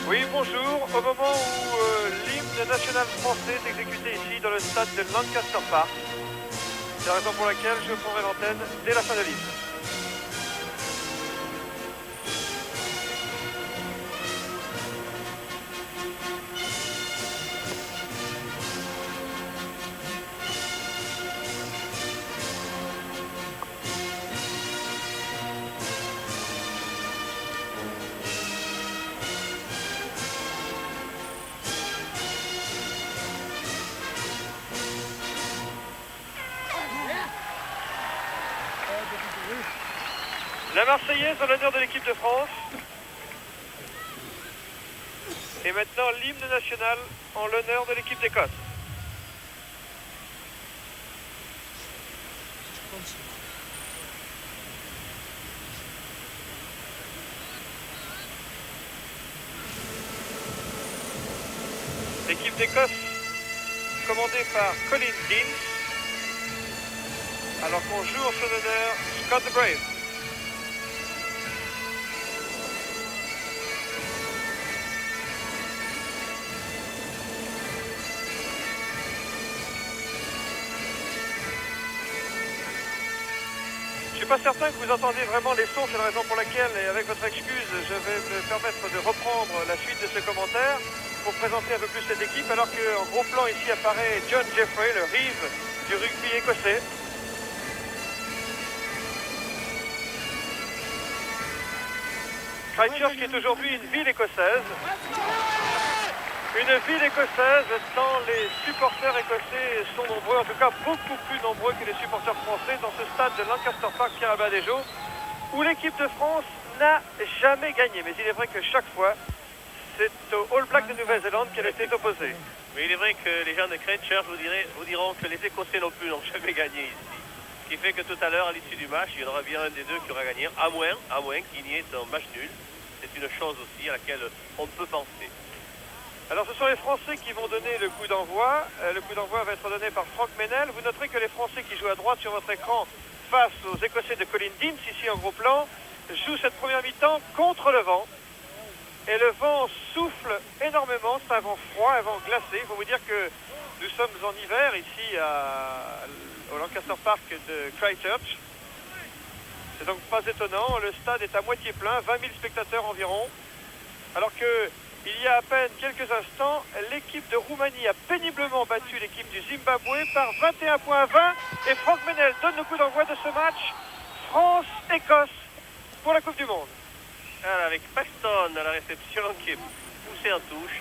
Oui, bonjour. Au moment où l'hymne national français est exécuté ici dans le stade de Lancaster Park, c'est la raison pour laquelle je prendrai l'antenne dès la fin de l'hymne. La Marseillaise en l'honneur de l'équipe de France. Et maintenant l'hymne national en l'honneur de l'équipe d'Écosse. L'équipe d'Écosse commandée par Colin Deans, alors qu'on joue en son honneur Scott the Brave. Je ne suis pas certain que vous entendez vraiment les sons, c'est la raison pour laquelle, et avec votre excuse, je vais me permettre de reprendre la suite de ce commentaire pour présenter un peu plus cette équipe, alors qu'en gros plan ici apparaît John Jeffrey, le Reeve du rugby écossais. Christchurch qui est aujourd'hui une ville écossaise. Une ville écossaise tant les supporters écossais sont nombreux, en tout cas beaucoup plus nombreux que les supporters français dans ce stade de Lancaster Park Pierre-Abadejo, où l'équipe de France n'a jamais gagné. Mais il est vrai que chaque fois, c'est au All Blacks de Nouvelle-Zélande qu'elle était opposée. Mais il est vrai que les gens de Christchurch vous diront que les Écossais non plus n'ont jamais gagné ici. Ce qui fait que tout à l'heure, à l'issue du match, il y en aura bien un des deux qui aura gagné, à moins qu'il n'y ait un match nul. C'est une chose aussi à laquelle on peut penser. Alors ce sont les Français qui vont donner le coup d'envoi. Le coup d'envoi va être donné par Frank Meynell. Vous noterez que les Français qui jouent à droite sur votre écran face aux Écossais de Colin Deans, ici en gros plan, jouent cette première mi-temps contre le vent. Et le vent souffle énormément, c'est un vent froid, un vent glacé. Il faut vous dire que nous sommes en hiver ici au Lancaster Park de Christchurch. C'est donc pas étonnant, le stade est à moitié plein, 20 000 spectateurs environ. Alors que il y a à peine quelques instants, l'équipe de Roumanie a péniblement battu l'équipe du Zimbabwe par 21 points à 20. Et Frank Meynell donne le coup d'envoi de ce match France-Écosse pour la Coupe du Monde. Alors, avec Paxton à la réception qui est poussé en touche.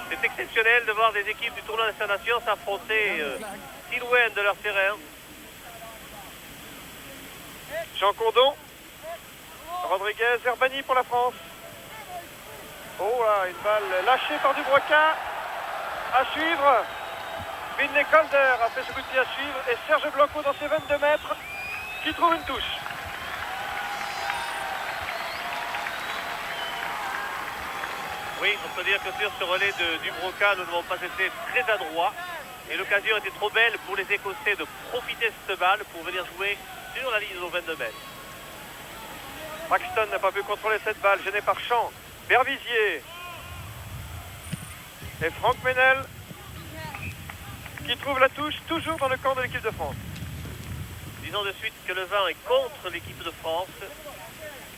C'est exceptionnel de voir des équipes du tournoi des Nations s'affronter si loin de leur terrain. Jean Condon, Rodriguez, Herbani pour la France. Oh là, une balle lâchée par Dubroca. À suivre. Vinnie Calder a fait ce coup de pied à suivre. Et Serge Blanco dans ses 22 mètres qui trouve une touche. Oui, on peut dire que sur ce relais de Dubroca, nous n'avons pas été très adroits. Et l'occasion était trop belle pour les Écossais de profiter de cette balle pour venir jouer sur la ligne de nos 22 mètres. Paxton n'a pas pu contrôler cette balle, gêné par Champ. Berbizier. Et Frank Meynell qui trouve la touche toujours dans le camp de l'équipe de France. Disons de suite que le vent est contre l'équipe de France,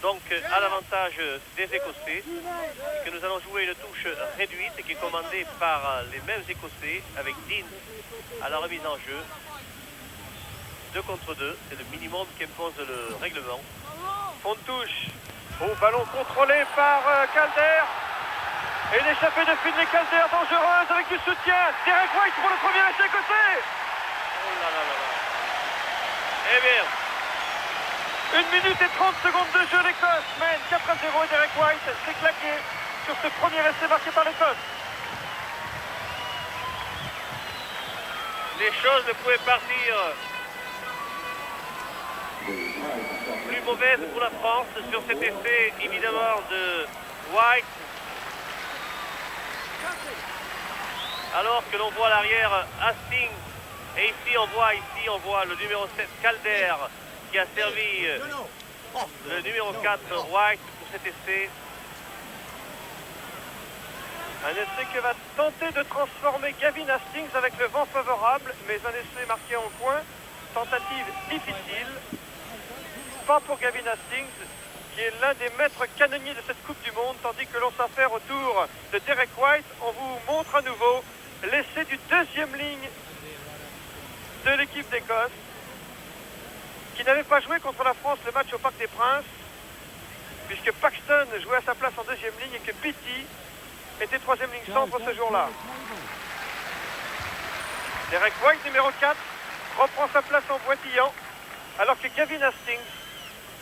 donc à l'avantage des Écossais, et que nous allons jouer une touche réduite qui est commandée par les mêmes Écossais avec Dean à la remise en jeu. 2 contre 2, c'est le minimum qu'impose le règlement. Fond de touche. Au ballon contrôlé par Calder. Et une échappée de Finlay Calder dangereuse avec du soutien. Derek White pour le premier essai écossais. Oh là là là là. Eh bien. 1 minute et 30 secondes de jeu, l'Écosse mène 4-0 et Derek White s'est claqué sur ce premier essai marqué par l'Écosse. Les choses ne pouvaient partir plus mauvaises pour la France sur cet essai évidemment de White. Alors que l'on voit à l'arrière Hastings et ici on voit le numéro 7 Calder qui a servi le numéro 4 White pour cet essai. Un essai que va tenter de transformer Gavin Hastings avec le vent favorable, mais un essai marqué en coin. Tentative difficile. Pas pour Gavin Hastings, qui est l'un des maîtres canonniers de cette Coupe du Monde, tandis que l'on s'affaire autour de Derek White. On vous montre à nouveau l'essai du deuxième ligne de l'équipe d'Écosse, qui n'avait pas joué contre la France le match au Parc des Princes, puisque Paxton jouait à sa place en deuxième ligne et que Beattie était troisième ligne centre ce jour-là. Derek White, numéro 4, reprend sa place en boitillant, alors que Gavin Hastings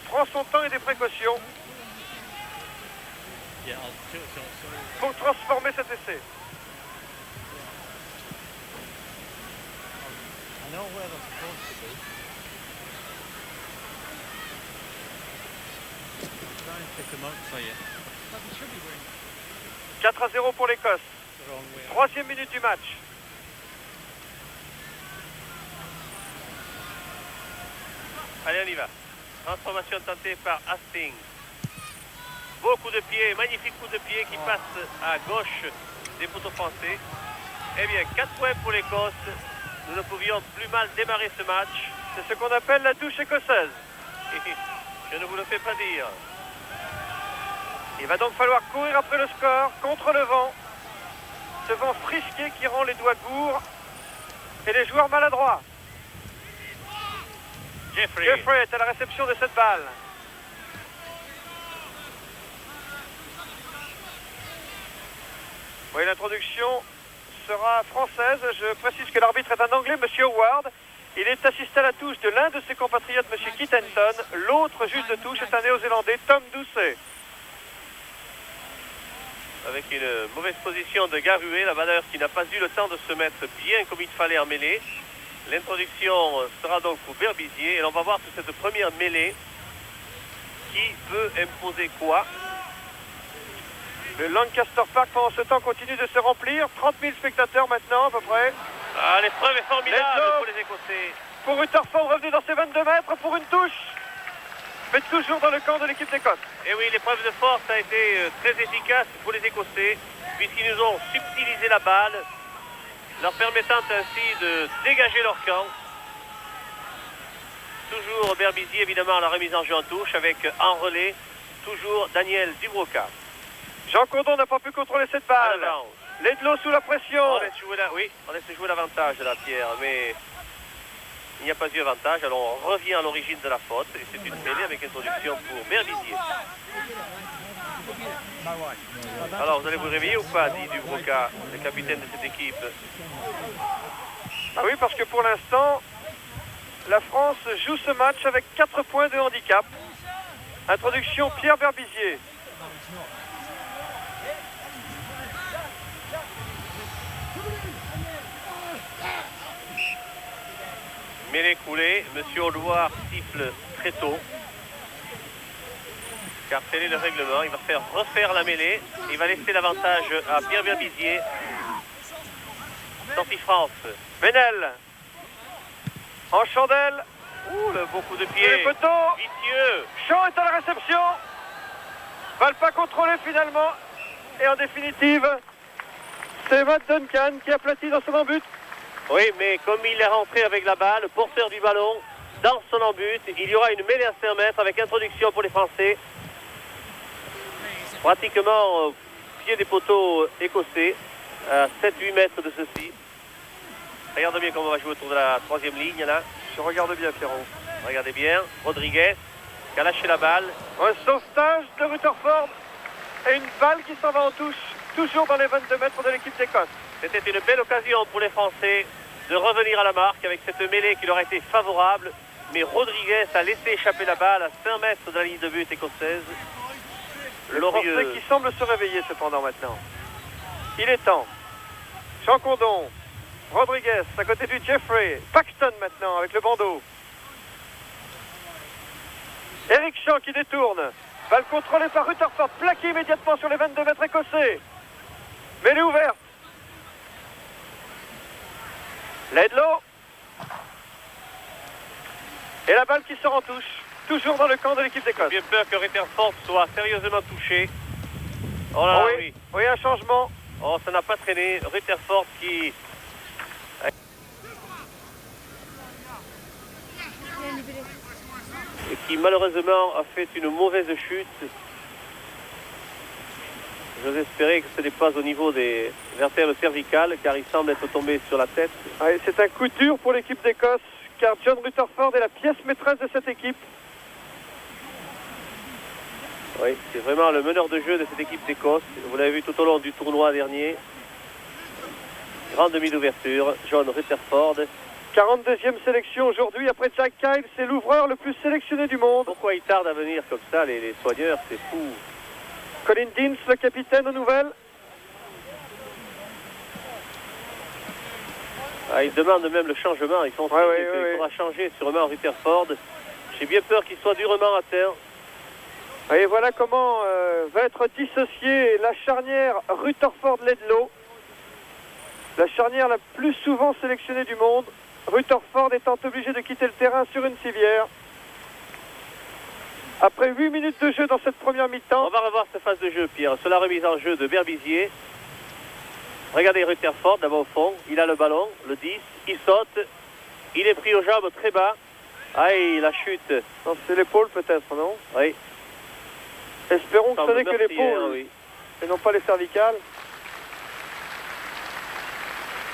prend son temps et des précautions pour transformer cet essai. I know where they're supposed to be. Try and pick them up for you. 4-0 pour l'Écosse. The wrong way. Troisième minute du match. Allez, on y va. Transformation tentée par Hastings. Beau coup de pied, magnifique coup de pied qui passe à gauche des poteaux français. Eh bien, 4 points pour l'Écosse. Nous ne pouvions plus mal démarrer ce match. C'est ce qu'on appelle la douche écossaise. Je ne vous le fais pas dire. Il va donc falloir courir après le score, contre le vent. Ce vent frisqué qui rend les doigts courts et les joueurs maladroits. Jeffrey. Jeffrey est à la réception de cette balle. Oui, l'introduction sera française. Je précise que l'arbitre est un Anglais, Monsieur Howard. Il est assisté à la touche de l'un de ses compatriotes, Monsieur Kittenton. L'autre juge de touche est un Néo-Zélandais, Tom Doucet. Avec une mauvaise position de Garué, la valeur qui n'a pas eu le temps de se mettre bien comme il fallait en mêlée. L'introduction sera donc pour Berbizier et on va voir sur cette première mêlée qui peut imposer quoi. Le Lancaster Park pendant ce temps continue de se remplir. 30 000 spectateurs maintenant à peu près. Ah, l'épreuve est formidable Let's pour les Écossais. Pour Rutherford revenu dans ses 22 mètres pour une touche. Mais toujours dans le camp de l'équipe d'Écosse. Et oui, l'épreuve de force a été très efficace pour les Écossais puisqu'ils nous ont subtilisé la balle, leur permettant ainsi de dégager leur camp. Toujours Berbizier évidemment à la remise en jeu en touche avec en relais toujours Daniel Dubroca. Jean Cordon n'a pas pu contrôler cette balle. Ledlow sous la pression. On laisse jouer on laisse jouer l'avantage là, Pierre, mais il n'y a pas eu avantage. Alors on revient à l'origine de la faute et c'est une mêlée avec introduction pour Berbizier. Alors vous allez vous réveiller ou pas, dit Dubroca, le capitaine de cette équipe? Ah oui, parce que pour l'instant, la France joue ce match avec 4 points de handicap. Introduction Pierre Berbizier. Mêlée coulée, Monsieur Audouard siffle très tôt. Car tel est le règlement, il va faire refaire la mêlée. Il va laisser l'avantage à Pierre Berbizier. Sortie France. Benel. En chandelle. Ouh, le beau coup de pied. Les poteaux. Vicieux. Champ est à la réception. Balle pas contrôlée finalement. Et en définitive, c'est Matt Duncan qui aplatit dans son embut. Oui, mais comme il est rentré avec la balle, porteur du ballon, dans son embut, il y aura une mêlée à 5 mètres avec introduction pour les Français. Pratiquement au pied des poteaux écossais, à 7-8 mètres de ceci. Regarde bien comment on va jouer autour de la 3e ligne là. Je regarde bien, Pierrot. Regardez bien, Rodriguez qui a lâché la balle. Un sauvetage de Rutherford et une balle qui s'en va en touche, toujours dans les 22 mètres de l'équipe d'Écosse. C'était une belle occasion pour les Français de revenir à la marque avec cette mêlée qui leur a été favorable. Mais Rodriguez a laissé échapper la balle à 5 mètres de la ligne de but écossaise. Le Français qui semble se réveiller cependant maintenant. Il est temps. Jean Cordon, Rodriguez à côté du Jeffrey, Paxton maintenant avec le bandeau. Eric Champ qui détourne. Balle contrôlée par Rutherford, plaqué immédiatement sur les 22 mètres écossais. Mêlée ouverte. Ledlow. Et la balle qui sort en touche. Toujours dans le camp de l'équipe d'Écosse. J'ai bien peur que Rutherford soit sérieusement touché. Oh là là, oui, un changement. Oh, ça n'a pas traîné. Rutherford qui malheureusement a fait une mauvaise chute. J'ose espérer que ce n'est pas au niveau des vertèbres cervicales, car il semble être tombé sur la tête. Ouais, c'est un coup dur pour l'équipe d'Écosse, car John Rutherford est la pièce maîtresse de cette équipe. Oui, c'est vraiment le meneur de jeu de cette équipe d'Écosse. Vous l'avez vu tout au long du tournoi dernier. Grande demi d'ouverture, John Rutherford. 42e sélection aujourd'hui, après Jack Kyle, c'est l'ouvreur le plus sélectionné du monde. Pourquoi il tarde à venir comme ça, les soigneurs, c'est fou. Colin Deans, le capitaine aux nouvelles. Ah, ils demandent même le changement, ils sont sûrs qu'il faudra changer sûrement Rutherford. J'ai bien peur qu'il soit durement atteint. Et voilà comment va être dissociée la charnière Rutherford-Ledlow. La charnière la plus souvent sélectionnée du monde. Rutherford étant obligé de quitter le terrain sur une civière. Après 8 minutes de jeu dans cette première mi-temps. On va revoir cette phase de jeu, Pierre, sur la remise en jeu de Berbizier. Regardez Rutherford, d'abord au fond, il a le ballon, le 10, il saute, il est pris aux jambes très bas. Aïe, la chute. Non, c'est l'épaule peut-être, non? Oui. Espérons que ce n'est que l'épaule, oui. Et non pas les cervicales.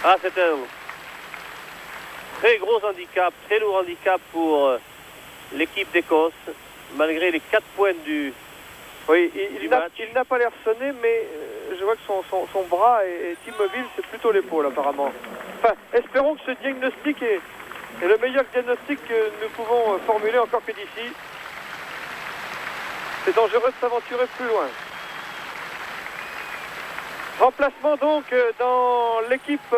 Ah, c'est un très gros handicap, très lourd handicap pour l'équipe d'Écosse, malgré les 4 points du match. Il n'a pas l'air sonné, mais je vois que son bras est immobile, c'est plutôt l'épaule apparemment. Enfin, espérons que ce diagnostic est le meilleur diagnostic que nous pouvons formuler encore que d'ici. C'est dangereux de s'aventurer plus loin. Remplacement donc dans l'équipe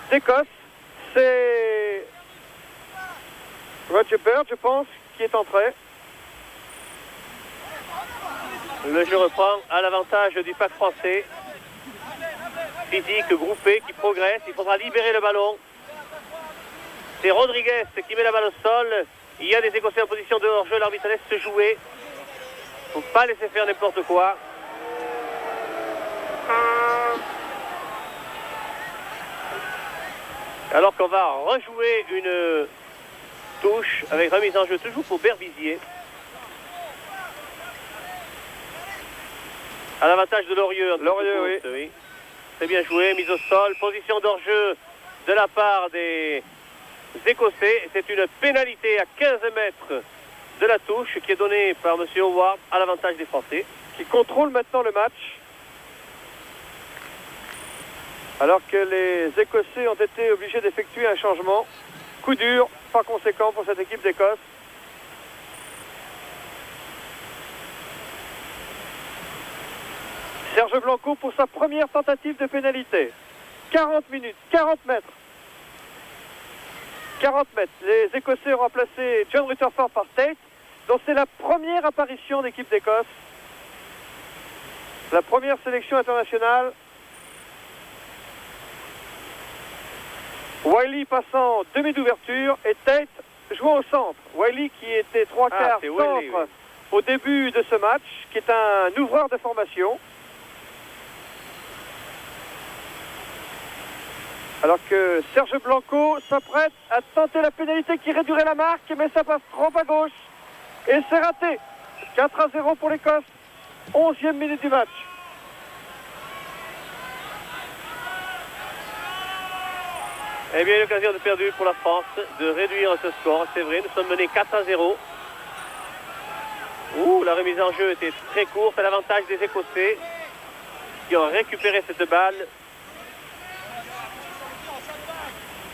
d'Écosse, c'est Roger Bird, je pense, qui est entré. Le jeu reprend à l'avantage du pack français. Physique, groupé, qui progresse. Il faudra libérer le ballon. C'est Rodriguez qui met la balle au sol. Il y a des Écossais en position de hors-jeu. L'arbitre laisse se jouer. Il ne faut pas laisser faire n'importe quoi. Alors qu'on va rejouer une touche avec remise en jeu toujours pour Berbizier. À l'avantage de Lorieux. Lorieux, oui. Très bien joué, mise au sol, position d'hors-jeu de la part des Écossais. C'est une pénalité à 15 mètres de la touche qui est donnée par M. Howard à l'avantage des Français. Qui contrôle maintenant le match. Alors que les Écossais ont été obligés d'effectuer un changement. Coup dur, par conséquent, pour cette équipe d'Écosse. Serge Blanco pour sa première tentative de pénalité. 40 minutes, 40 mètres. 40 mètres. Les Écossais ont remplacé John Rutherford par Tate, dont c'est la première apparition d'équipe d'Écosse. La première sélection internationale. Wiley passant demi d'ouverture et Tate jouant au centre. Wiley qui était 3/4 centre au début de ce match, qui est un ouvreur de formation. Alors que Serge Blanco s'apprête à tenter la pénalité qui réduirait la marque, mais ça passe trop à gauche. Et c'est raté. 4-0 pour l'Écosse. 11e minute du match. Eh bien, une occasion de perdu pour la France de réduire ce score. C'est vrai, nous sommes menés 4-0. Ouh, la remise en jeu était très courte. À l'avantage des Écossais qui ont récupéré cette balle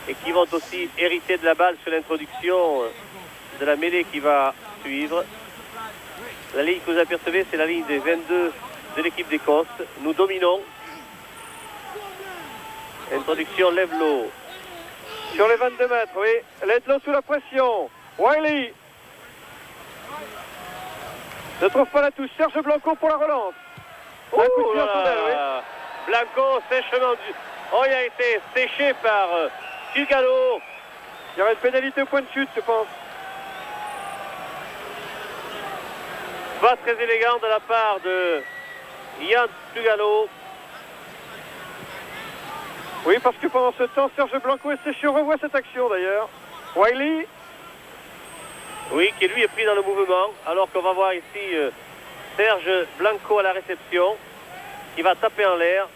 et qui vont aussi hériter de la balle sur l'introduction de la mêlée qui va suivre. La ligne que vous apercevez, c'est la ligne des 22 de l'équipe d'Écosse. Nous dominons. Introduction Ledlow. Sur les 22 mètres, oui. Ledlow sous la pression. Wiley ne trouve pas la touche. Serge Blanco pour la relance. Un coup de pied en tonnelle, oui. Blanco sèchement du... Oh, il a été séché par Tugalo. Il y aurait une pénalité au point de chute, je pense. Pas très élégant de la part de Yann Lugano. Oui, parce que pendant ce temps, Serge Blanco est séché. On revoit cette action d'ailleurs. Wiley. Oui, qui lui est pris dans le mouvement, alors qu'on va voir ici Serge Blanco à la réception, qui va taper en l'air.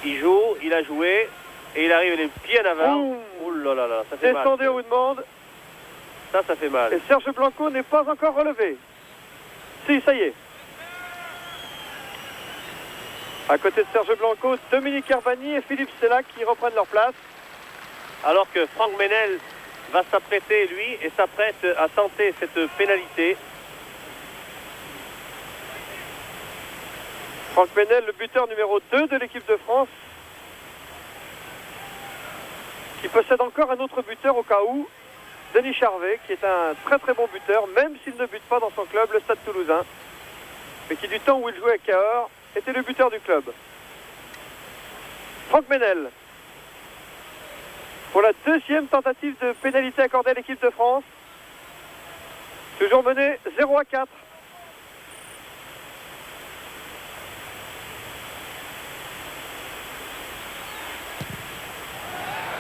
Il joue, il a joué, et il arrive les pieds en avant. Oh là là là, ça fait mal. Descendez, on vous demande. Ça fait mal. Et Serge Blanco n'est pas encore relevé. Si, ça y est. À côté de Serge Blanco, Dominique Herbani et Philippe Sellac qui reprennent leur place. Alors que Franck Menel va s'apprêter, lui, et s'apprête à tenter cette pénalité. Franck Menel, le buteur numéro 2 de l'équipe de France, qui possède encore un autre buteur au cas où, Denis Charvet, qui est un très très bon buteur, même s'il ne bute pas dans son club, le Stade Toulousain, mais qui du temps où il jouait à Cahors, était le buteur du club. Franck Menel, pour la deuxième tentative de pénalité accordée à l'équipe de France, toujours mené 0-4.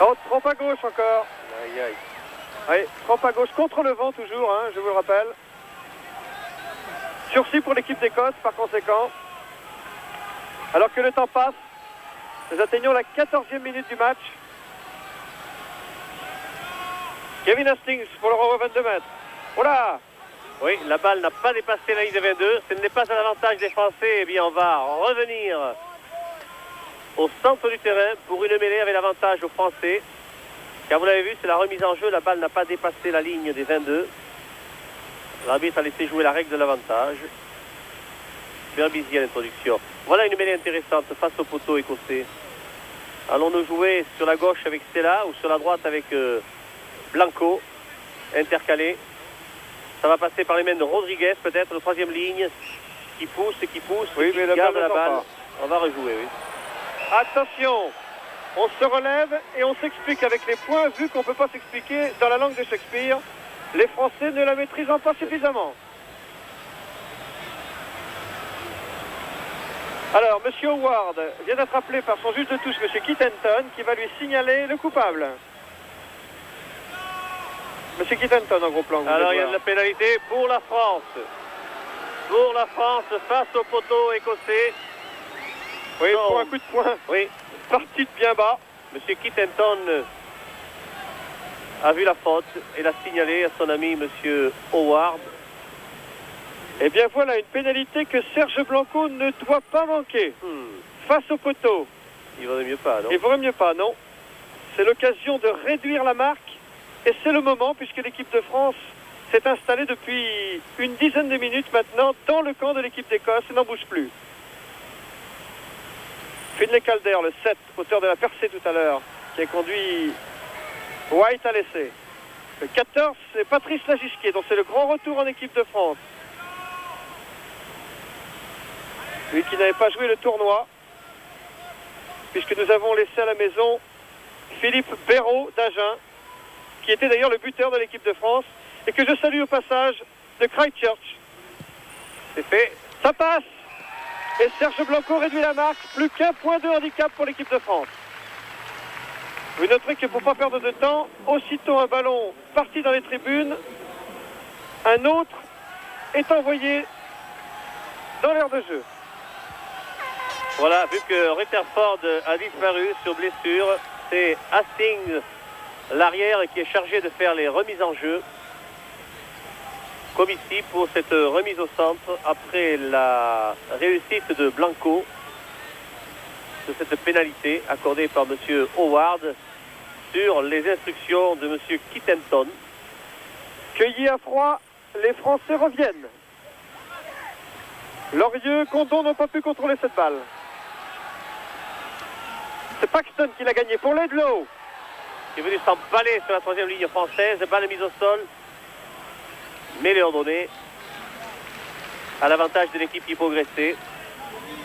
Oh, trompe à gauche encore. Aïe aïe. Oui, trompe à gauche contre le vent toujours, hein, je vous le rappelle. Sursis pour l'équipe d'Écosse par conséquent. Alors que le temps passe, nous atteignons la 14e minute du match. Kevin Hastings pour le renvoi 22 mètres. Voilà. Oui, la balle n'a pas dépassé la ligne de 22. Ce n'est pas à l'avantage des Français. Eh bien, on va revenir au centre du terrain pour une mêlée avec l'avantage aux Français. Car vous l'avez vu, c'est la remise en jeu. La balle n'a pas dépassé la ligne des 22. L'arbitre a laissé jouer la règle de l'avantage. Berbizier à l'introduction. Voilà une mêlée intéressante face au poteau écossais. Allons-nous jouer sur la gauche avec Stella ou sur la droite avec Blanco, intercalé. Ça va passer par les mains de Rodriguez, peut-être, le troisième ligne, qui pousse et qui pousse, oui, qui mais garde la balle. Pas. On va rejouer, oui. Attention, on se relève et on s'explique avec les points, vu qu'on ne peut pas s'expliquer dans la langue de Shakespeare, les Français ne la maîtrisant pas suffisamment. Alors, M. Howard vient d'être appelé par son juge de touche, M. Kittenton, qui va lui signaler le coupable. M. Kittenton en gros plan. Alors, il y a de la pénalité pour la France. Pour la France face au poteau écossais. Oui, non. Pour un coup de poing. Oui. Parti de bien bas. M. Kittenton a vu la faute et l'a signalé à son ami M. Howard. Eh bien voilà une pénalité que Serge Blanco ne doit pas manquer. Face au poteau. Il vaudrait mieux pas, non? Il vaudrait mieux pas, non. C'est l'occasion de réduire la marque. Et c'est le moment, puisque l'équipe de France s'est installée depuis une dizaine de minutes maintenant dans le camp de l'équipe d'Écosse et n'en bouge plus. Finlay Calder, le 7, auteur de la percée tout à l'heure, qui a conduit White à l'essai. Le 14, c'est Patrice Lagisquier, donc c'est le grand retour en équipe de France. Lui qui n'avait pas joué le tournoi, puisque nous avons laissé à la maison Philippe Béraud d'Agen, qui était d'ailleurs le buteur de l'équipe de France, et que je salue au passage de Christchurch. C'est fait. Ça passe. Et Serge Blanco réduit la marque, plus qu'un point de handicap pour l'équipe de France. Vous noterez que pour ne pas perdre de temps, aussitôt un ballon parti dans les tribunes, un autre est envoyé dans l'aire de jeu. Voilà, vu que Rutherford a disparu sur blessure, c'est Hastings, l'arrière, qui est chargé de faire les remises en jeu. Comme ici pour cette remise au centre après la réussite de Blanco de cette pénalité accordée par M. Howard sur les instructions de M. Kittenton. Cueillis à froid, les Français reviennent. Lorieux, Condon n'ont pas pu contrôler cette balle. C'est Paxton qui l'a gagné pour Laidlaw. Qui est venu s'emballer sur la troisième ligne française. Balle mise au sol. Mêlée ordonnée. À l'avantage de l'équipe qui progressait,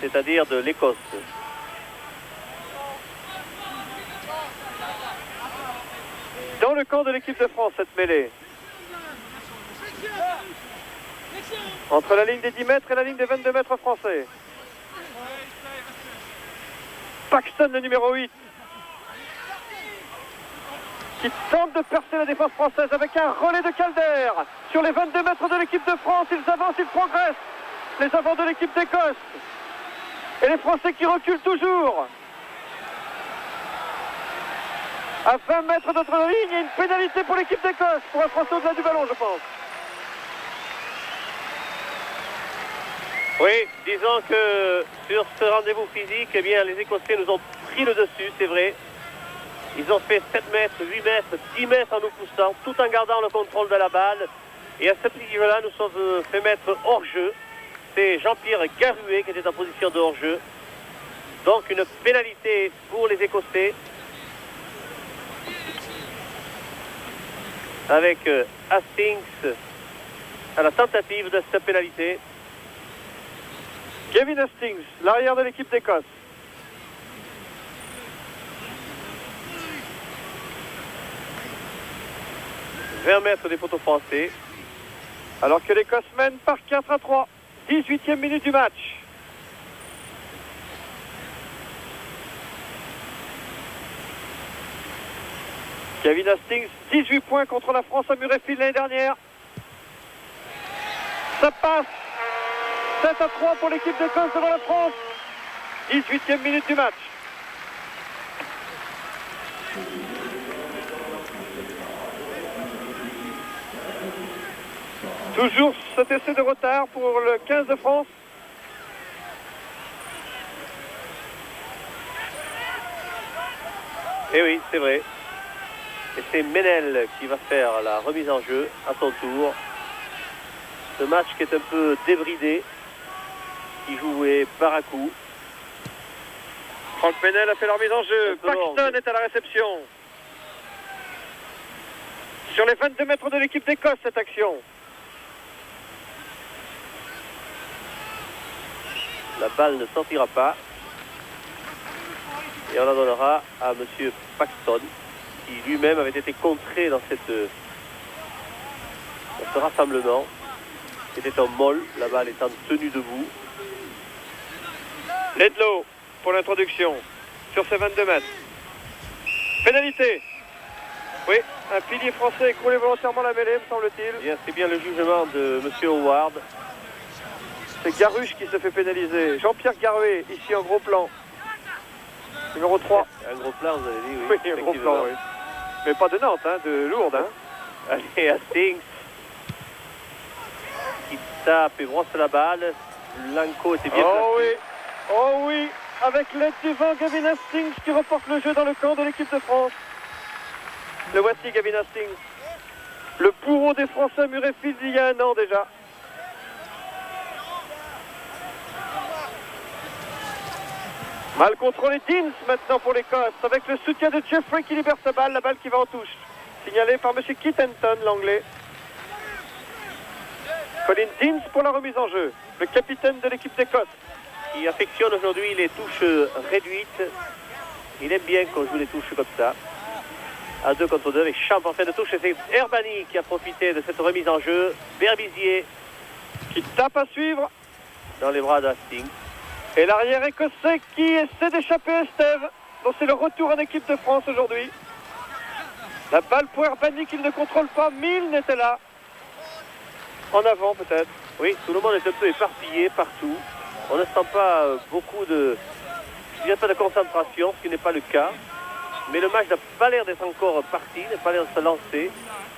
c'est-à-dire de l'Écosse. Dans le camp de l'équipe de France, cette mêlée. Entre la ligne des 10 mètres et la ligne des 22 mètres français. Paxton, le numéro 8, qui tente de percer la défense française avec un relais de Calder. Sur les 22 mètres de l'équipe de France, ils avancent, ils progressent. Les avants de l'équipe d'Écosse. Et les Français qui reculent toujours. À 20 mètres de notre ligne, il y a une pénalité pour l'équipe d'Écosse. Pour un Français au-delà du ballon, je pense. Oui, disons que sur ce rendez-vous physique, eh bien, les Écossais nous ont pris le dessus, c'est vrai. Ils ont fait 7 mètres, 8 mètres, 10 mètres en nous poussant, tout en gardant le contrôle de la balle. Et à ce petit jeu-là, nous sommes fait mettre hors jeu. C'est Jean-Pierre Garuet qui était en position de hors jeu. Donc une pénalité pour les Écossais. Avec Hastings à la tentative de cette pénalité. Kevin Hastings, l'arrière de l'équipe d'Écosse. « 20 mètres des poteaux français. » Alors que l'Écosse mène par 4-3. 18e minute du match. Kevin Hastings, 18 points contre la France à Murrayfield l'année dernière. Ça passe. 7-3 pour l'équipe d'Écosse devant la France. 18e minute du match. Toujours cet essai de retard pour le 15 de France. Et oui, c'est vrai. Et c'est Ménel qui va faire la remise en jeu à son tour. Ce match qui est un peu débridé, qui jouait par à coup. Franck Ménel a fait la remise en jeu. Paxton est à la réception. Sur les 22 mètres de l'équipe d'Écosse, cette action. La balle ne sortira pas. Et on la donnera à M. Paxton, qui lui-même avait été contré dans ce rassemblement. C'était un molle, la balle étant tenue debout. Ledlow pour l'introduction sur ces 22 mètres. Pénalité. Oui, un pilier français écroulé volontairement la mêlée, me semble-t-il. C'est bien le jugement de M. Howard. C'est Garuche qui se fait pénaliser. Jean-Pierre Garuet, ici en gros plan. Numéro 3. Un gros plan, vous avez dit, oui. Oui, un gros plan, oui. Mais pas de Nantes, hein, de Lourdes. Hein. Allez, Hastings qui tape et brosse la balle. Lanco était bien placé. Oui. Oh oui, avec l'aide du vent, Gavin Hastings qui reporte le jeu dans le camp de l'équipe de France. Le voici, Gavin Hastings. Le bourreau des Français à Murrayfield il y a un an déjà. Mal contrôlé Deans maintenant pour l'Écosse, avec le soutien de Jeffrey qui libère sa balle, la balle qui va en touche. Signalé par M. Kittenton, l'anglais. Colin Deans pour la remise en jeu, le capitaine de l'équipe d'Écosse. Qui affectionne aujourd'hui les touches réduites. Il aime bien qu'on joue les touches comme ça. À 2 contre 2 avec Champ en fin de touche. Et c'est Herbani qui a profité de cette remise en jeu. Berbizier qui tape à suivre dans les bras d'Hastings. Et l'arrière écossais qui essaie d'échapper à Estève. Donc c'est le retour en équipe de France aujourd'hui. La balle pour Herbani qu'il ne contrôle pas. Milne était là. En avant peut-être. Oui, tout le monde est un peu éparpillé partout. On ne sent pas beaucoup de... Je dirais pas de concentration, ce qui n'est pas le cas. Mais le match n'a pas l'air d'être encore parti, n'a pas l'air de se lancer.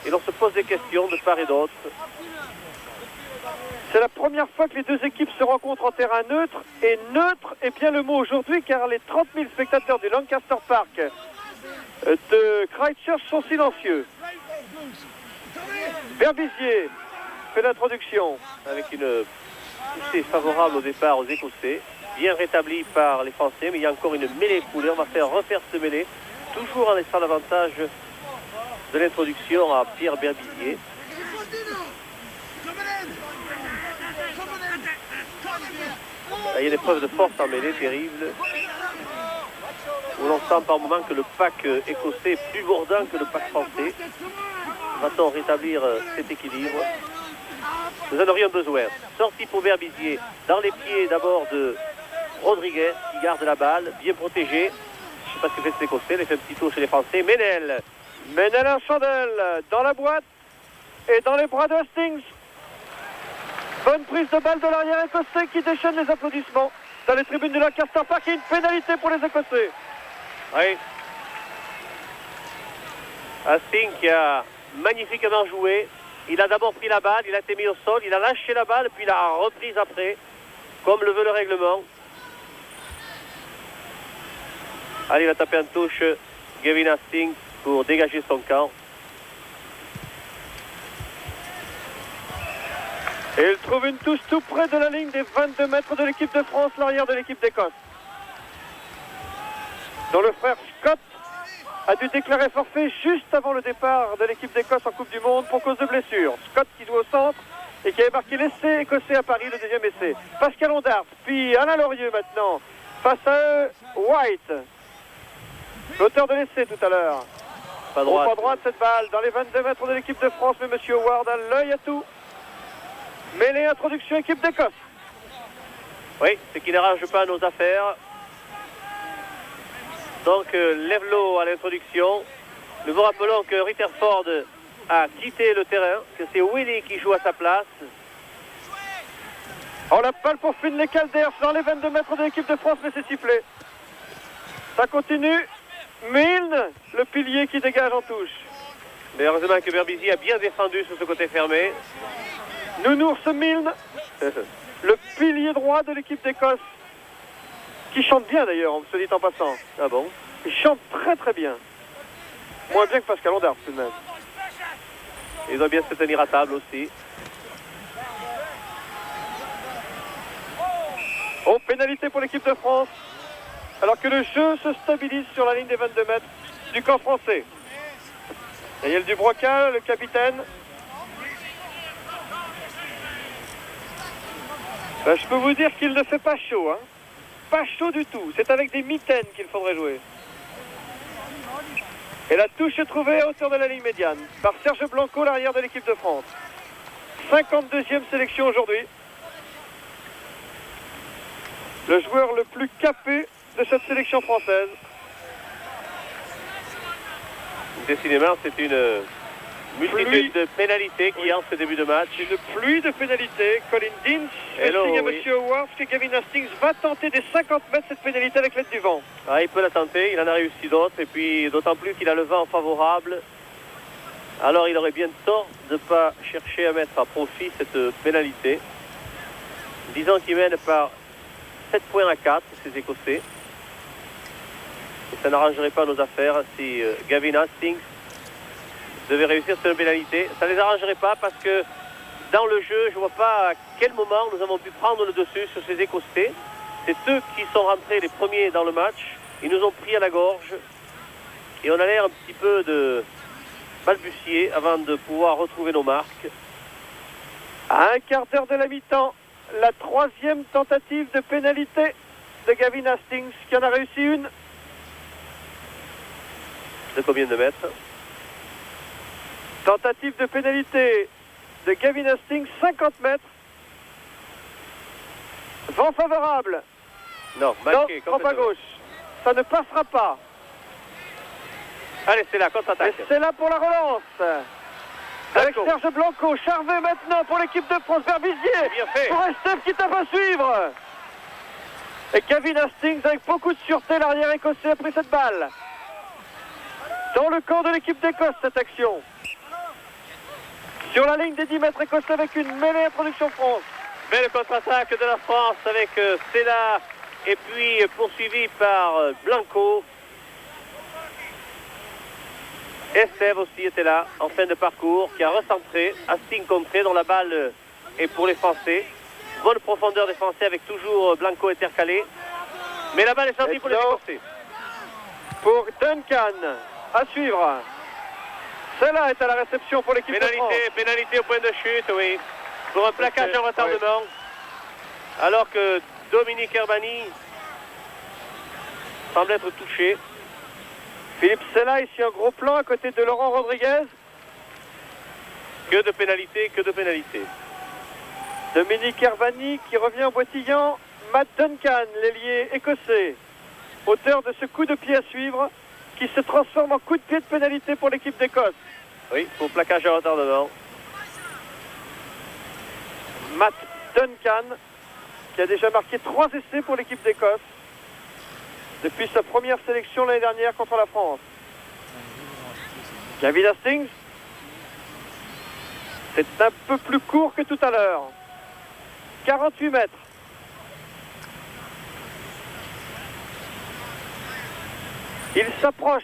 Et l'on se pose des questions de part et d'autre. C'est la première fois que les deux équipes se rencontrent en terrain neutre. Et neutre est bien le mot aujourd'hui, car les 30 000 spectateurs du Lancaster Park de Christchurch sont silencieux. Berbizier fait l'introduction. Avec une poussée favorable au départ aux Écossais. Bien rétabli par les Français, mais il y a encore une mêlée coulée. On va faire refaire cette mêlée. Toujours en laissant l'avantage de l'introduction à Pierre Berbizier. Là, il y a une épreuve de force en mêlée terrible. Où l'on sent par moment que le pack écossais est plus mordant que le pack français. Va-t-on rétablir cet équilibre? nous en aurions besoin. Sortie pour Berbizier, dans les pieds d'abord de Rodriguez, qui garde la balle, bien protégé. Je ne sais pas ce que fait cet Écossais, il a fait un petit tour chez les Français. Ménel en chandelle, dans la boîte et dans les bras de Hastings. Bonne prise de balle de l'arrière écossais qui déchaîne les applaudissements dans les tribunes du Lancaster Park. Et une pénalité pour les Écossais. Oui. Hastings qui a magnifiquement joué. Il a d'abord pris la balle, il a été mis au sol, il a lâché la balle, puis il a reprise après, comme le veut le règlement. Allez, il va taper en touche Gavin Hastings pour dégager son camp. Et il trouve une touche tout près de la ligne des 22 mètres de l'équipe de France, l'arrière de l'équipe d'Écosse. Dont le frère Scott a dû déclarer forfait juste avant le départ de l'équipe d'Écosse en Coupe du Monde pour cause de blessure. Scott qui joue au centre et qui avait marqué l'essai écossais à Paris, le deuxième essai. Pascal Ondart, puis Alain Lorieux maintenant. Face à eux, White. L'auteur de l'essai tout à l'heure. Pas droite. Pas droite cette balle dans les 22 mètres de l'équipe de France, mais Monsieur Howard a l'œil à tout. Mêlée, introduction, équipe d'Écosse. Oui, ce qui n'arrange pas nos affaires. Donc, Lève-l'eau à l'introduction. Nous vous rappelons que Rutherford a quitté le terrain, que c'est Willy qui joue à sa place. Oh, la balle pour Finlay Calders dans les 22 mètres de l'équipe de France, mais c'est sifflé. Ça continue. Milne, le pilier qui dégage en touche. Mais heureusement que Berbizier a bien défendu sur ce côté fermé. Nounours Milne, le pilier droit de l'équipe d'Écosse, qui chante bien d'ailleurs, on se dit en passant. Ah bon? Il chante très très bien. Moins bien que Pascal Ondart tout de même. Il doit bien se tenir à table aussi. Oh, pénalité pour l'équipe de France. Alors que le jeu se stabilise sur la ligne des 22 mètres du camp français. Daniel Dubroca, le capitaine. Ben, je peux vous dire qu'il ne fait pas chaud. Hein. Pas chaud du tout. C'est avec des mitaines qu'il faudrait jouer. Et la touche est trouvée à hauteur de la ligne médiane par Serge Blanco, l'arrière de l'équipe de France. 52e sélection aujourd'hui. Le joueur le plus capé de cette sélection française. Décidément, c'est une multitude de pénalités qui en ce début de match. Une pluie de pénalités. Colin Deans, signe à M. Howard, que Gavin Hastings va tenter des 50 mètres cette pénalité avec l'aide du vent. Ah, il peut la tenter, il en a réussi d'autres, et puis d'autant plus qu'il a le vent favorable. Alors il aurait bien tort de ne pas chercher à mettre à profit cette pénalité. Disons qu'il mène par 7 points à 4, ces Écossais. Et ça n'arrangerait pas nos affaires si Gavin Hastings devait réussir cette pénalité. Ça ne les arrangerait pas parce que dans le jeu, je ne vois pas à quel moment nous avons pu prendre le dessus sur ces Écossais. C'est eux qui sont rentrés les premiers dans le match. Ils nous ont pris à la gorge. Et on a l'air un petit peu de balbutier avant de pouvoir retrouver nos marques. À un quart d'heure de la mi-temps, la 3e tentative de pénalité de Gavin Hastings, qui en a réussi une. De combien de mètres? Tentative de pénalité de Gavin Hastings, 50 mètres. Vent favorable. Non, manqué, trop à gauche. Ça ne passera pas. Allez, c'est là, contre-attaque. Et c'est là pour la relance. Avec Serge Blanco, Charvet maintenant pour l'équipe de France, Berbizier. Bien fait. Pour Estève qui tape à suivre. Et Gavin Hastings avec beaucoup de sûreté, l'arrière écossais a pris cette balle. Dans le camp de l'équipe d'Écosse, cette action. Sur la ligne des 10 mètres écossais avec une mêlée introduction France. Belle contre-attaque de la France avec Sella et puis poursuivi par Blanco. Estève aussi était là en fin de parcours qui a recentré. Hastings contré dont la balle est pour les Français. Bonne profondeur des Français avec toujours Blanco intercalé. Mais la balle est sortie pour les Écossais. Pour Duncan, à suivre. Celle-là est à la réception pour l'équipe de France. Pénalité au point de chute, oui. Pour un plaquage en retardement. Alors que Dominique Herbani semble être touché. Philippe Sella ici un gros plan à côté de Laurent Rodriguez. Que de pénalités, que de pénalités. Dominique Hervani qui revient en boitillant. Matt Duncan, l'ailier écossais, auteur de ce coup de pied à suivre qui se transforme en coup de pied de pénalité pour l'équipe d'Écosse. Oui, pour plaquage à retardement. Matt Duncan qui a déjà marqué 3 essais pour l'équipe d'Écosse depuis sa première sélection l'année dernière contre la France. Gavin Hastings, c'est un peu plus court que tout à l'heure. 48 mètres. Il s'approche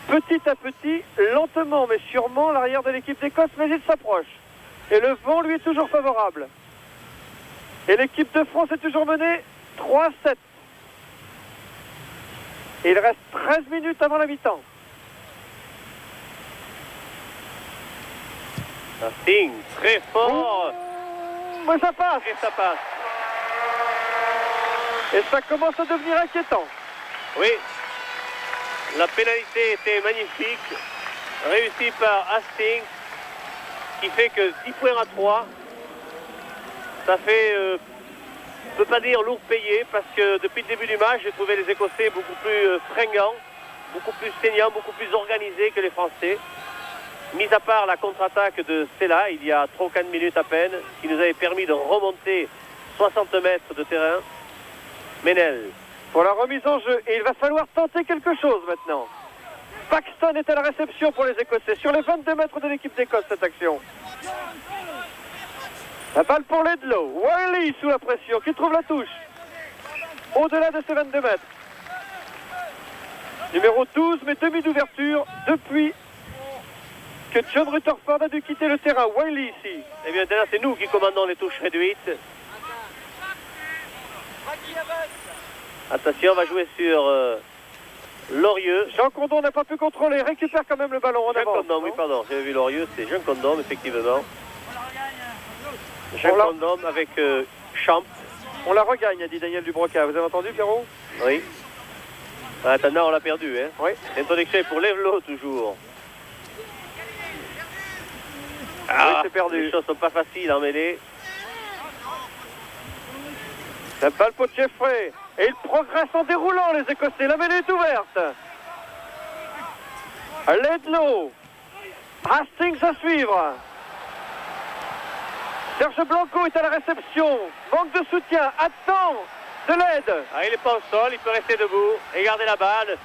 petit à petit, lentement mais sûrement, l'arrière de l'équipe d'Écosse, mais il s'approche. Et le vent lui est toujours favorable. Et l'équipe de France est toujours menée 3-7. Et il reste 13 minutes avant la mi-temps. Hastings, très fort. Mais ça passe. Et ça passe. Et ça commence à devenir inquiétant. Oui. La pénalité était magnifique. Réussie par Hastings. Qui fait que 10 points à 3. Ça fait, je ne peux pas dire lourd payé, parce que depuis le début du match, j'ai trouvé les Écossais beaucoup plus fringants, beaucoup plus saignants, beaucoup plus organisés que les Français. Mis à part la contre-attaque de Sela, il y a 3 ou 4 minutes à peine, qui nous avait permis de remonter 60 mètres de terrain. Menel. Pour la remise en jeu, et il va falloir tenter quelque chose maintenant. Paxton est à la réception pour les Écossais, sur les 22 mètres de l'équipe d'Écosse, cette action. La balle pour Laidlaw. Wiley sous la pression, qui trouve la touche. Au-delà de ses 22 mètres. Numéro 12, mais demi d'ouverture depuis que John Rutherford a dû quitter le terrain. Wiley ici. Eh bien, maintenant, c'est nous qui commandons les touches réduites. Attention, on va jouer sur Lorieux. Jean Condon n'a pas pu contrôler, récupère quand même le ballon en Jean avance. Condom, oui, pardon, j'avais vu Lorieux, c'est Jean Condom, effectivement. Jean Condom avec Champ. On la regagne, a dit Daniel Dubroca. Vous avez entendu, Pierrot? Oui. Attends, on l'a perdu, hein. Oui. Introduction pour Laidlaw, toujours. Oui, c'est perdu. Les choses sont pas faciles en mêlée. La balle pour Jeffrey. Et il progresse en déroulant, les Écossais. La mêlée est ouverte. Laidlaw. Hastings à suivre. Serge Blanco est à la réception. Manque de soutien. Attend de l'aide. Ah, il n'est pas au sol, il peut rester debout et garder la balle.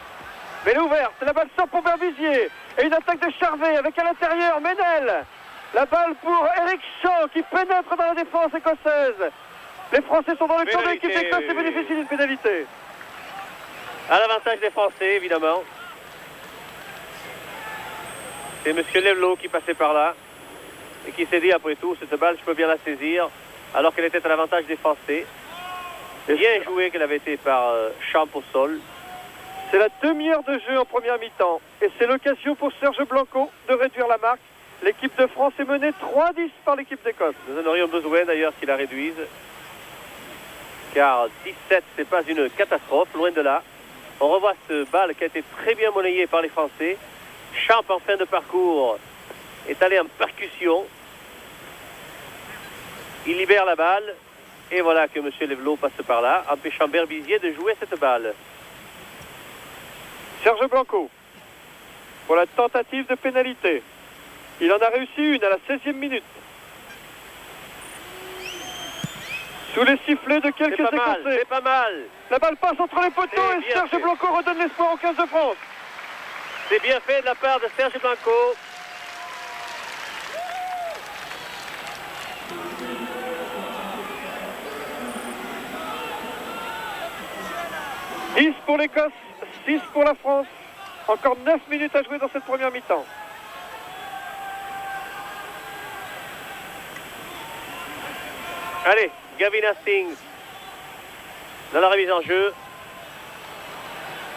Mais elle est ouverte. La balle sort pour Berbizier. Et une attaque de Charvet avec à l'intérieur Menel. La balle pour Eric Shaw qui pénètre dans la défense écossaise. Les Français sont dans le camp de l'équipe d'Écosse et bénéficient d'une pénalité. À l'avantage des Français, évidemment. C'est M. Laidlaw qui passait par là et qui s'est dit, après tout, cette balle, je peux bien la saisir, alors qu'elle était à l'avantage des Français. Bien joué qu'elle avait été par Champ au sol. C'est la demi-heure de jeu en première mi-temps. Et c'est l'occasion pour Serge Blanco de réduire la marque. L'équipe de France est menée 3-10 par l'équipe d'Écosse. Nous en aurions besoin d'ailleurs qu'il la réduise. Car 17, c'est pas une catastrophe, loin de là. On revoit ce balle qui a été très bien monnayé par les Français. Champ en fin de parcours est allé en percussion. Il libère la balle. Et voilà que M. Laidlaw passe par là, empêchant Berbizier de jouer cette balle. Serge Blanco, pour la tentative de pénalité. Il en a réussi une à la 16e minute. Sous les sifflets de quelques Écossais. C'est pas mal. La balle passe entre les poteaux et Serge Blanco redonne l'espoir au 15 de France. C'est bien fait de la part de Serge Blanco. « 10 pour l'Écosse, 6 pour la France. Encore 9 minutes à jouer dans cette première mi-temps. Allez, Gavin Hastings dans la remise en jeu.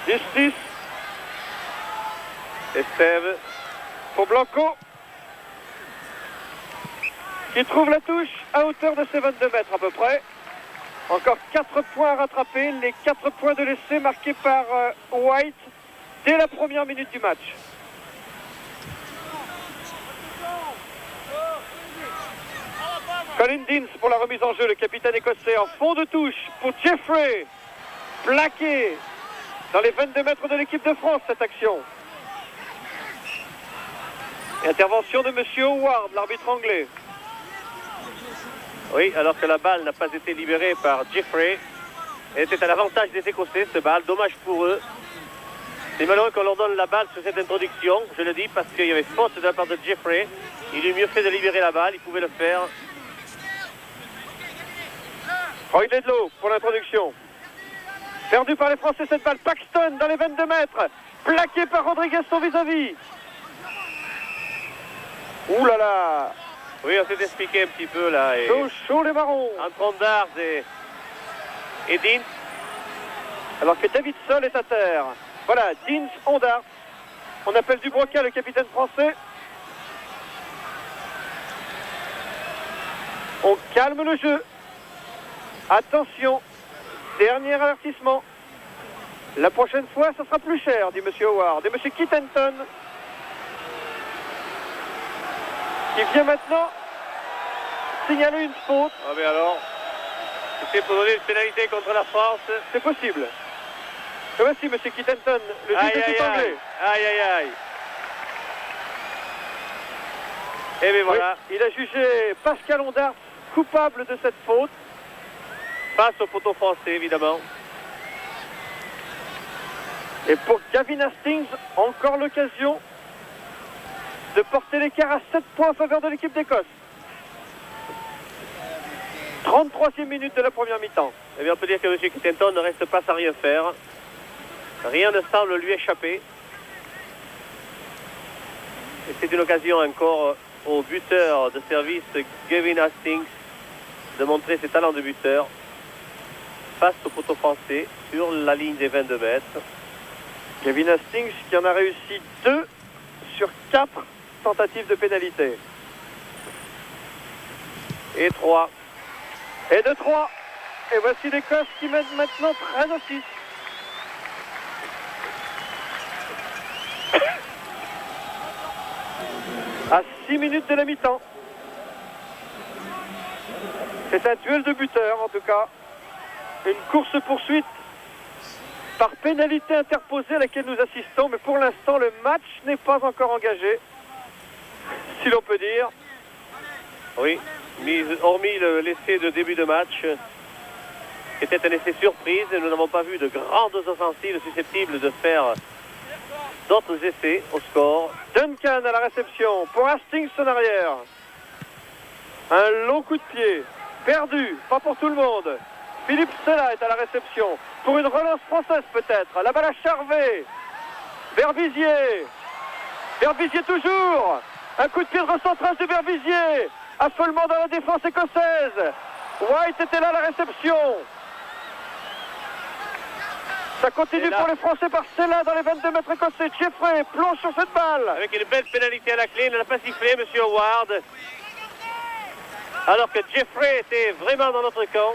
10-10 Estève pour Blanco qui trouve la touche à hauteur de ses 22 mètres à peu près. Encore 4 points à rattraper, les 4 points de l'essai marqués par White dès la première minute du match. Colin Deans pour la remise en jeu, le capitaine écossais en fond de touche pour Jeffrey. Plaqué dans les 22 mètres de l'équipe de France, cette action. Et intervention de Monsieur Howard, l'arbitre anglais. Oui, alors que la balle n'a pas été libérée par Jeffrey. Elle était à l'avantage des Écossais, cette balle. Dommage pour eux. C'est malheureux qu'on leur donne la balle sur cette introduction. Je le dis parce qu'il y avait faute de la part de Jeffrey. Il eut mieux fait de libérer la balle, il pouvait le faire. Roy Ledlow pour l'introduction. Perdu par les Français cette balle. Paxton dans les 22 mètres. Plaqué par Rodriguez son vis-à-vis. Ouh là là. Oui, on s'est expliqué un petit peu là. Et Chaud les marrons. entre Ondars et Deans. Alors que David Sol est à terre. Voilà, Deans, Ondars. On appelle Dubroca le capitaine français. On calme le jeu. Attention. Dernier avertissement. La prochaine fois, ça sera plus cher, dit Monsieur Howard. Et Monsieur Kittenton, qui vient maintenant signaler une faute. Ah mais alors, c'est pour donner une pénalité contre la France. C'est possible. Et voici Monsieur Kittenton, le juge de tout anglais. Aïe aïe aïe. Et bien voilà. Oui, il a jugé Pascal Ondars coupable de cette faute. Face au poteau français, évidemment. Et pour Gavin Hastings, encore l'occasion de porter l'écart à 7 points en faveur de l'équipe d'Écosse. 33e minute de la première mi-temps. Eh bien, on peut dire que M. Kittenton ne reste pas sans rien faire. Rien ne semble lui échapper. Et c'est une occasion encore au buteur de service Gavin Hastings de montrer ses talents de buteur face au poteau français sur la ligne des 22 mètres. Gavin Hastings qui en a réussi 2 sur 4 tentatives de pénalité. Et 3. Et de 3. Et voici l'Écosse qui mène maintenant 13-6. À 6 minutes de la mi-temps. C'est un duel de buteurs en tout cas. Une course-poursuite par pénalité interposée à laquelle nous assistons. Mais pour l'instant, le match n'est pas encore engagé. Si l'on peut dire. Oui, hormis l'essai de début de match, qui était un essai surprise, nous n'avons pas vu de grandes offensives susceptibles de faire d'autres essais au score. Duncan à la réception pour Hastings en arrière. Un long coup de pied, perdu, pas pour tout le monde. Philippe Sella est à la réception pour une relance française peut-être. La balle à Charvet. Berbizier. Berbizier toujours. Un coup de pied de recentrage de Berbizier. Affolement dans la défense écossaise. White était là à la réception. Ça continue pour les Français par Sella dans les 22 mètres écossais. Jeffrey plonge sur cette balle. Avec une belle pénalité à la clé, il n'a pas sifflé, M. Howard. Alors que Jeffrey était vraiment dans notre camp.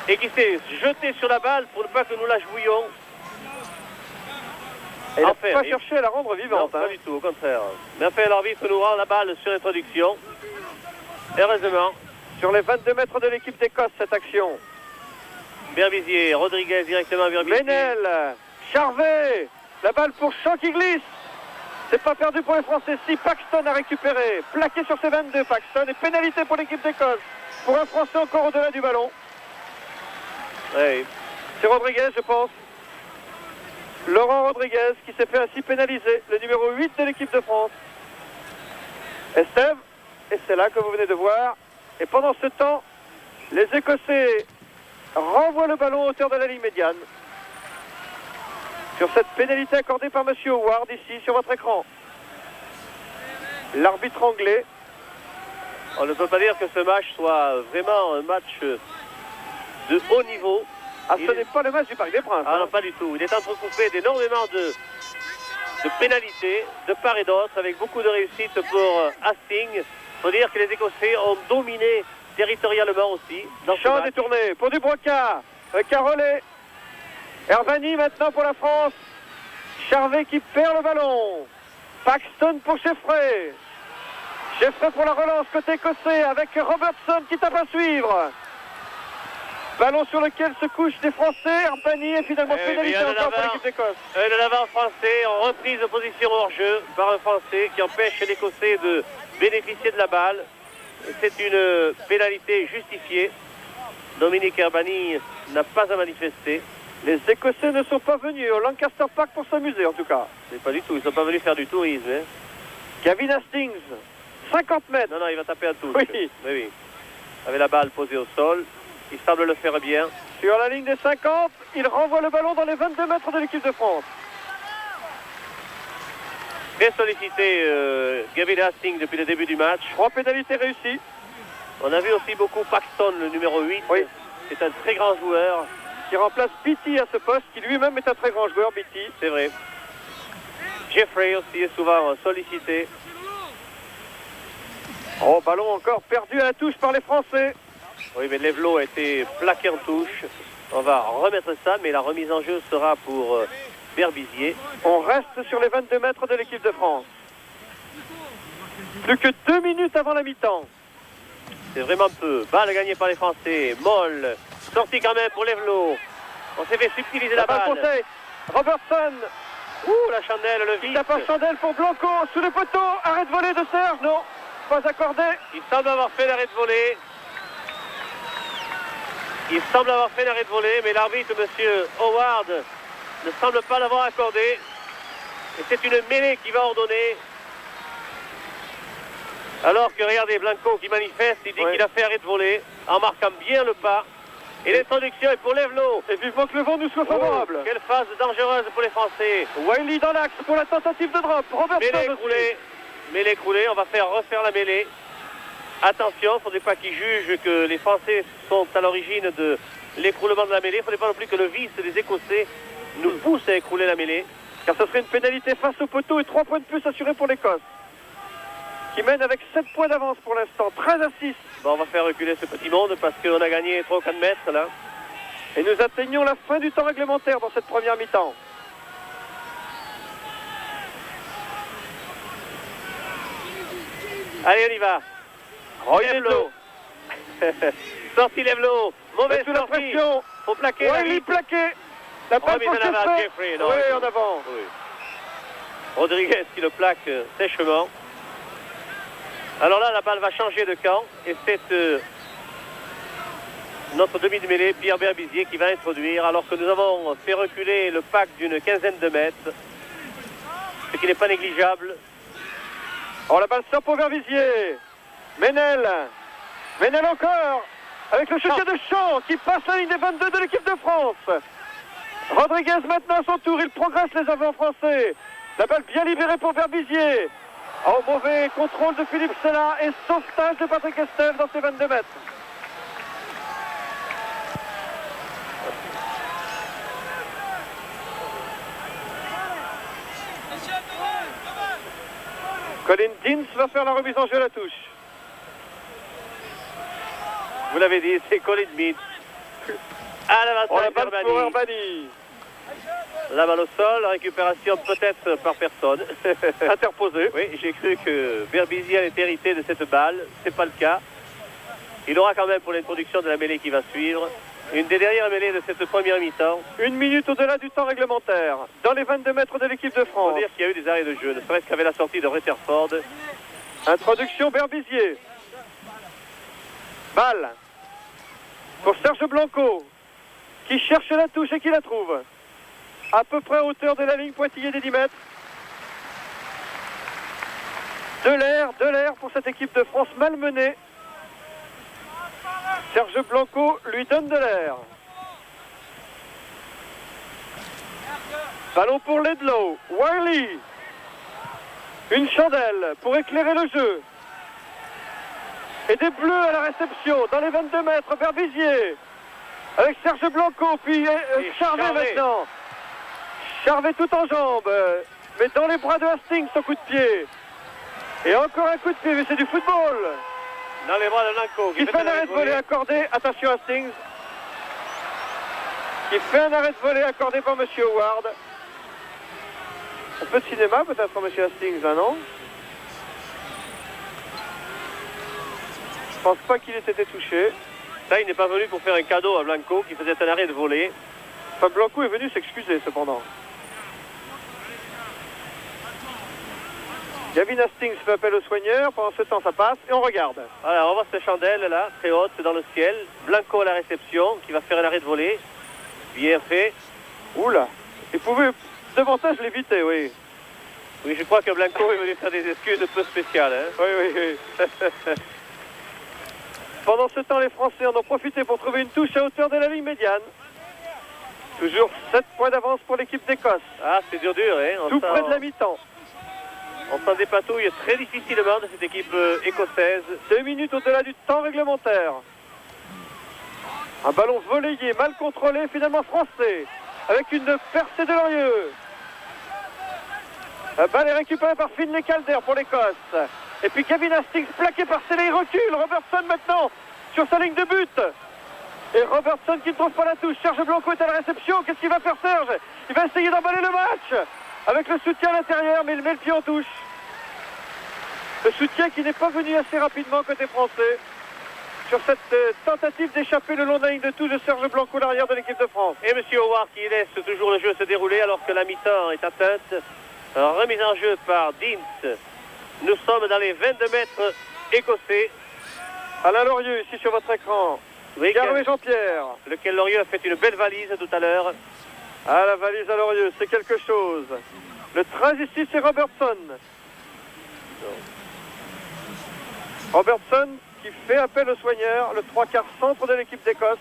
Et qui s'est jeté sur la balle pour ne pas que nous la jouions. Il n'a pas cherché à la rendre vivante. Non, pas du tout, au contraire. Mais enfin, l'arbitre nous rend la balle sur l'introduction. Heureusement. Sur les 22 mètres de l'équipe d'Écosse, cette action. Berbizier, Rodriguez directement vers Berbizier. Ménel, Charvet, la balle pour Champ qui glisse. C'est pas perdu pour les Français. Si Paxton a récupéré, plaqué sur ses 22 Paxton et pénalité pour l'équipe d'Écosse. Pour un Français encore au-delà du ballon. Oui. C'est Rodriguez, je pense. Laurent Rodriguez qui s'est fait ainsi pénaliser, le numéro 8 de l'équipe de France. Estève, et c'est là que vous venez de voir. Et pendant ce temps, les Écossais renvoient le ballon à hauteur de la ligne médiane. Sur cette pénalité accordée par Monsieur Howard ici sur votre écran. L'arbitre anglais. On ne peut pas dire que ce match soit vraiment un match de haut niveau. Ah, ce n'est pas le match du Parc des Princes. Ah non, pas du tout. Il est entrecoupé d'énormément de pénalités de part et d'autre, avec beaucoup de réussite pour Hastings. Il faut dire que les Écossais ont dominé territorialement aussi. Champ détourné pour Dubroca, Carollet, Hervani maintenant pour la France. Charvet qui perd le ballon. Paxton pour Jeffrey. Jeffrey pour la relance côté écossais avec Robertson qui tape à suivre. Ballon sur lequel se couchent les Français. Arbani est finalement pénalisé encore pour l'équipe d'Écosse. De l'avant français en reprise de position hors jeu par un Français qui empêche l'Écossais de bénéficier de la balle. C'est une pénalité justifiée. Dominique Arbani n'a pas à manifester. Les Écossais ne sont pas venus au Lancaster Park pour s'amuser en tout cas. C'est pas du tout, ils ne sont pas venus faire du tourisme. Hein. Gavin Hastings, 50 mètres. Non, il va taper à touche. Oui. Oui. Avec la balle posée au sol, il semble le faire bien. Sur la ligne des 50, il renvoie le ballon dans les 22 mètres de l'équipe de France. Très sollicité Gavin Hastings depuis le début du match. 3 pénalités réussies. On a vu aussi beaucoup Paxton, le numéro 8. Oui. C'est un très grand joueur. Qui remplace Beatty à ce poste, qui lui-même est un très grand joueur, Beatty. C'est vrai. Jeffrey aussi est souvent sollicité. Oh, ballon encore perdu à la touche par les Français. Oui, mais Levelot a été plaqué en touche. On va remettre ça, mais la remise en jeu sera pour Berbizier. On reste sur les 22 mètres de l'équipe de France. Plus que 2 minutes avant la mi-temps. C'est vraiment peu. Balle gagnée par les Français. Moll. Sorti quand même pour Levelot. On s'est fait subtiliser la balle. Conseil. Robertson. Ouh, la chandelle, le vice. La passe chandelle pour Blanco. Sous le poteau. Arrêt de volée de Serge. Non, pas accordé. Il semble avoir fait l'arrêt de volée. Mais l'arbitre, monsieur Howard, ne semble pas l'avoir accordé. Et c'est une mêlée qui va ordonner. Alors que, regardez, Blanco qui manifeste, il dit qu'il a fait arrêt de volée en marquant bien le pas. Et l'introduction est pour Levelot. Et vivement que le vent nous soit favorable. Quelle phase dangereuse pour les Français. Wiley dans l'axe pour la tentative de drop. Robertson mêlée écroulée. On va refaire la mêlée. Attention, il ne faudrait pas qu'ils jugent que les Français sont à l'origine de l'écroulement de la mêlée. Il ne faudrait pas non plus que le vice des Écossais nous pousse à écrouler la mêlée. Car ce serait une pénalité face au poteau et 3 points de plus assurés pour l'Écosse. Qui mène avec 7 points d'avance pour l'instant, 13 à 6. Bon, on va faire reculer ce petit monde parce qu'on a gagné 3 ou 4 mètres là. Et nous atteignons la fin du temps réglementaire dans cette première mi-temps. Allez, on y va. Levelot. Sorti Levelot. Mauvaise sous la sortie. pression. Faut plaquer. Wiley plaqué. La balle pour Jeffrey. Oui, en avant. Oui. Rodriguez qui le plaque sèchement. Alors là, la balle va changer de camp et c'est notre demi de mêlée, Pierre Berbizier, qui va introduire alors que nous avons fait reculer le pack d'une quinzaine de mètres, ce qui n'est pas négligeable. Oh, la balle sort pour Berbizier. Ménel encore avec le soutien de Champ qui passe la ligne des 22 de l'équipe de France. Rodriguez maintenant à son tour, il progresse les avants français. La balle bien libérée pour Berbizier. Oh, mauvais contrôle de Philippe Sella et sauvetage de Patrick Estève dans ses 22 mètres. Colin Deans va faire la remise en jeu à la touche. Vous l'avez dit, c'est Colin Deans. À l'avantage la balle pour Arbani. La balle au sol, récupération peut-être par personne. Interposée. Oui, j'ai cru que Berbizier allait hériter de cette balle. C'est pas le cas. Il aura quand même pour l'introduction de la mêlée qui va suivre. Une des dernières mêlées de cette première mi-temps. 1 minute au-delà du temps réglementaire. Dans les 22 mètres de l'équipe de Il France. faut dire qu'il y a eu des arrêts de jeu, ne serait-ce qu'avec la sortie de Rutherford. Introduction Berbizier. Balle pour Serge Blanco qui cherche la touche et qui la trouve. À peu près à hauteur de la ligne pointillée des 10 mètres. De l'air pour cette équipe de France malmenée. Serge Blanco lui donne de l'air. Ballon pour Ledlow. Wiley. Une chandelle pour éclairer le jeu. Et des bleus à la réception dans les 22 mètres. Berbizier avec Serge Blanco, puis Charvet maintenant. Charvet tout en jambes, mais dans les bras de Hastings son coup de pied. Et encore un coup de pied, mais c'est du football. Dans les bras de Blanco. Qui fait un arrêt de volée accordé, attention Hastings. Qui fait un arrêt de volée accordé par M. Howard. Un peu de cinéma peut-être pour M. Hastings, là, non? pense pas qu'il ait été touché. Ça, il n'est pas venu pour faire un cadeau à Blanco qui faisait un arrêt de volée. Enfin, Blanco est venu s'excuser cependant. Gavin Hastings fait appel aux soigneurs. Pendant ce temps, ça passe et on regarde. Alors, on voit cette chandelle là, très haute dans le ciel. Blanco à la réception qui va faire un arrêt de volée. Bien fait. Oula, il pouvait davantage l'éviter, oui. Oui, je crois que Blanco est venu faire des excuses un peu spéciales. Hein. Oui. Pendant ce temps, les Français en ont profité pour trouver une touche à hauteur de la ligne médiane. Toujours 7 points d'avance pour l'équipe d'Écosse. Ah, c'est dur, hein. Tout près de la mi-temps. On s'en dépatouille très difficilement de cette équipe écossaise. 2 minutes au-delà du temps réglementaire. Un ballon voléié, mal contrôlé, finalement français. Avec une percée de Lorieux. La balle est récupérée par Finlay Calder pour l'Écosse. Et puis Gavin Hastings plaqué par Selley, il recule. Robertson maintenant sur sa ligne de but. Et Robertson qui ne trouve pas la touche. Serge Blanco est à la réception. Qu'est-ce qu'il va faire, Serge? Il va essayer d'emballer le match avec le soutien à l'intérieur, mais il met le pied en touche. Le soutien qui n'est pas venu assez rapidement côté français sur cette tentative d'échapper le long de la ligne de touche de Serge Blanco, l'arrière de l'équipe de France. Et M. Howard qui laisse toujours le jeu se dérouler alors que la mi-temps est atteinte. Remise en jeu par Deans. Nous sommes dans les 22 mètres écossais. Alain Lorieux ici sur votre écran. Oui, Garou et Jean-Pierre. Lequel Lorieux a fait une belle valise tout à l'heure. Ah, la valise à Lorieux, c'est quelque chose. Le 13 ici, c'est Robertson. Robertson qui fait appel aux soigneurs, le 3/4 centre de l'équipe d'Écosse.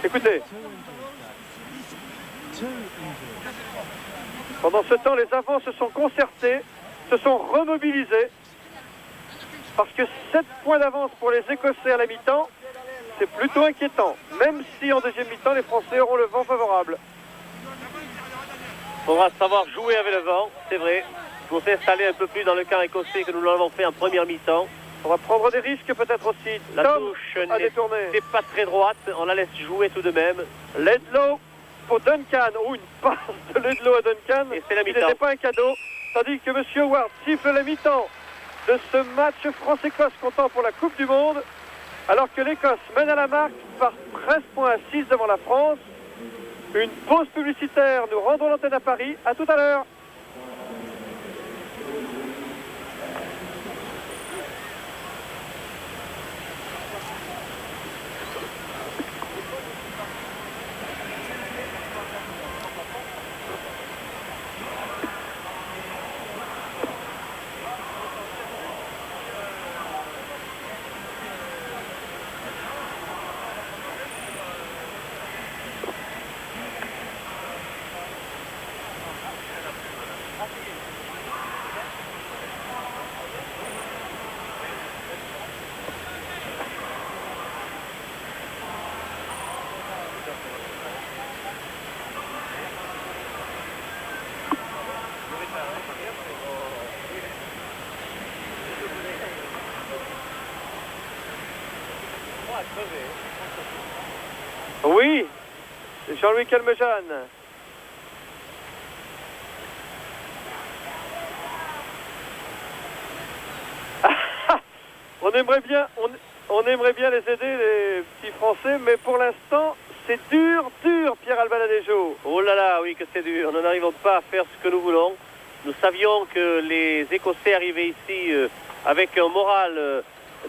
Écoutez. Pendant ce temps, les avants se sont concertés, se sont remobilisés. Parce que 7 points d'avance pour les Écossais à la mi-temps, c'est plutôt inquiétant. Même si en deuxième mi-temps, les Français auront le vent favorable. Il faudra savoir jouer avec le vent, c'est vrai. Pour s'installer un peu plus dans le camp écossais que nous l'avons fait en première mi-temps. On va prendre des risques peut-être aussi. La Tom touche a détourné. n'est pas très droite, on la laisse jouer tout de même. Ledlow pour Duncan. Oh, une passe de Ledlow à Duncan. Et c'est la qui mi-temps. n'était pas un cadeau. Tandis que M. Howard siffle la mi-temps de ce match France-Écosse comptant pour la Coupe du Monde. Alors que l'Écosse mène à la marque par 13 points à 6 devant la France. Une pause publicitaire. Nous rendons l'antenne à Paris. À tout à l'heure. Oui, c'est Jean-Louis Calmejane. On aimerait bien les aider, les petits Français, mais pour l'instant, c'est dur, Pierre Albaladejo. Oh là là, oui que c'est dur. Nous n'arrivons pas à faire ce que nous voulons. Nous savions que les Écossais arrivaient ici avec un moral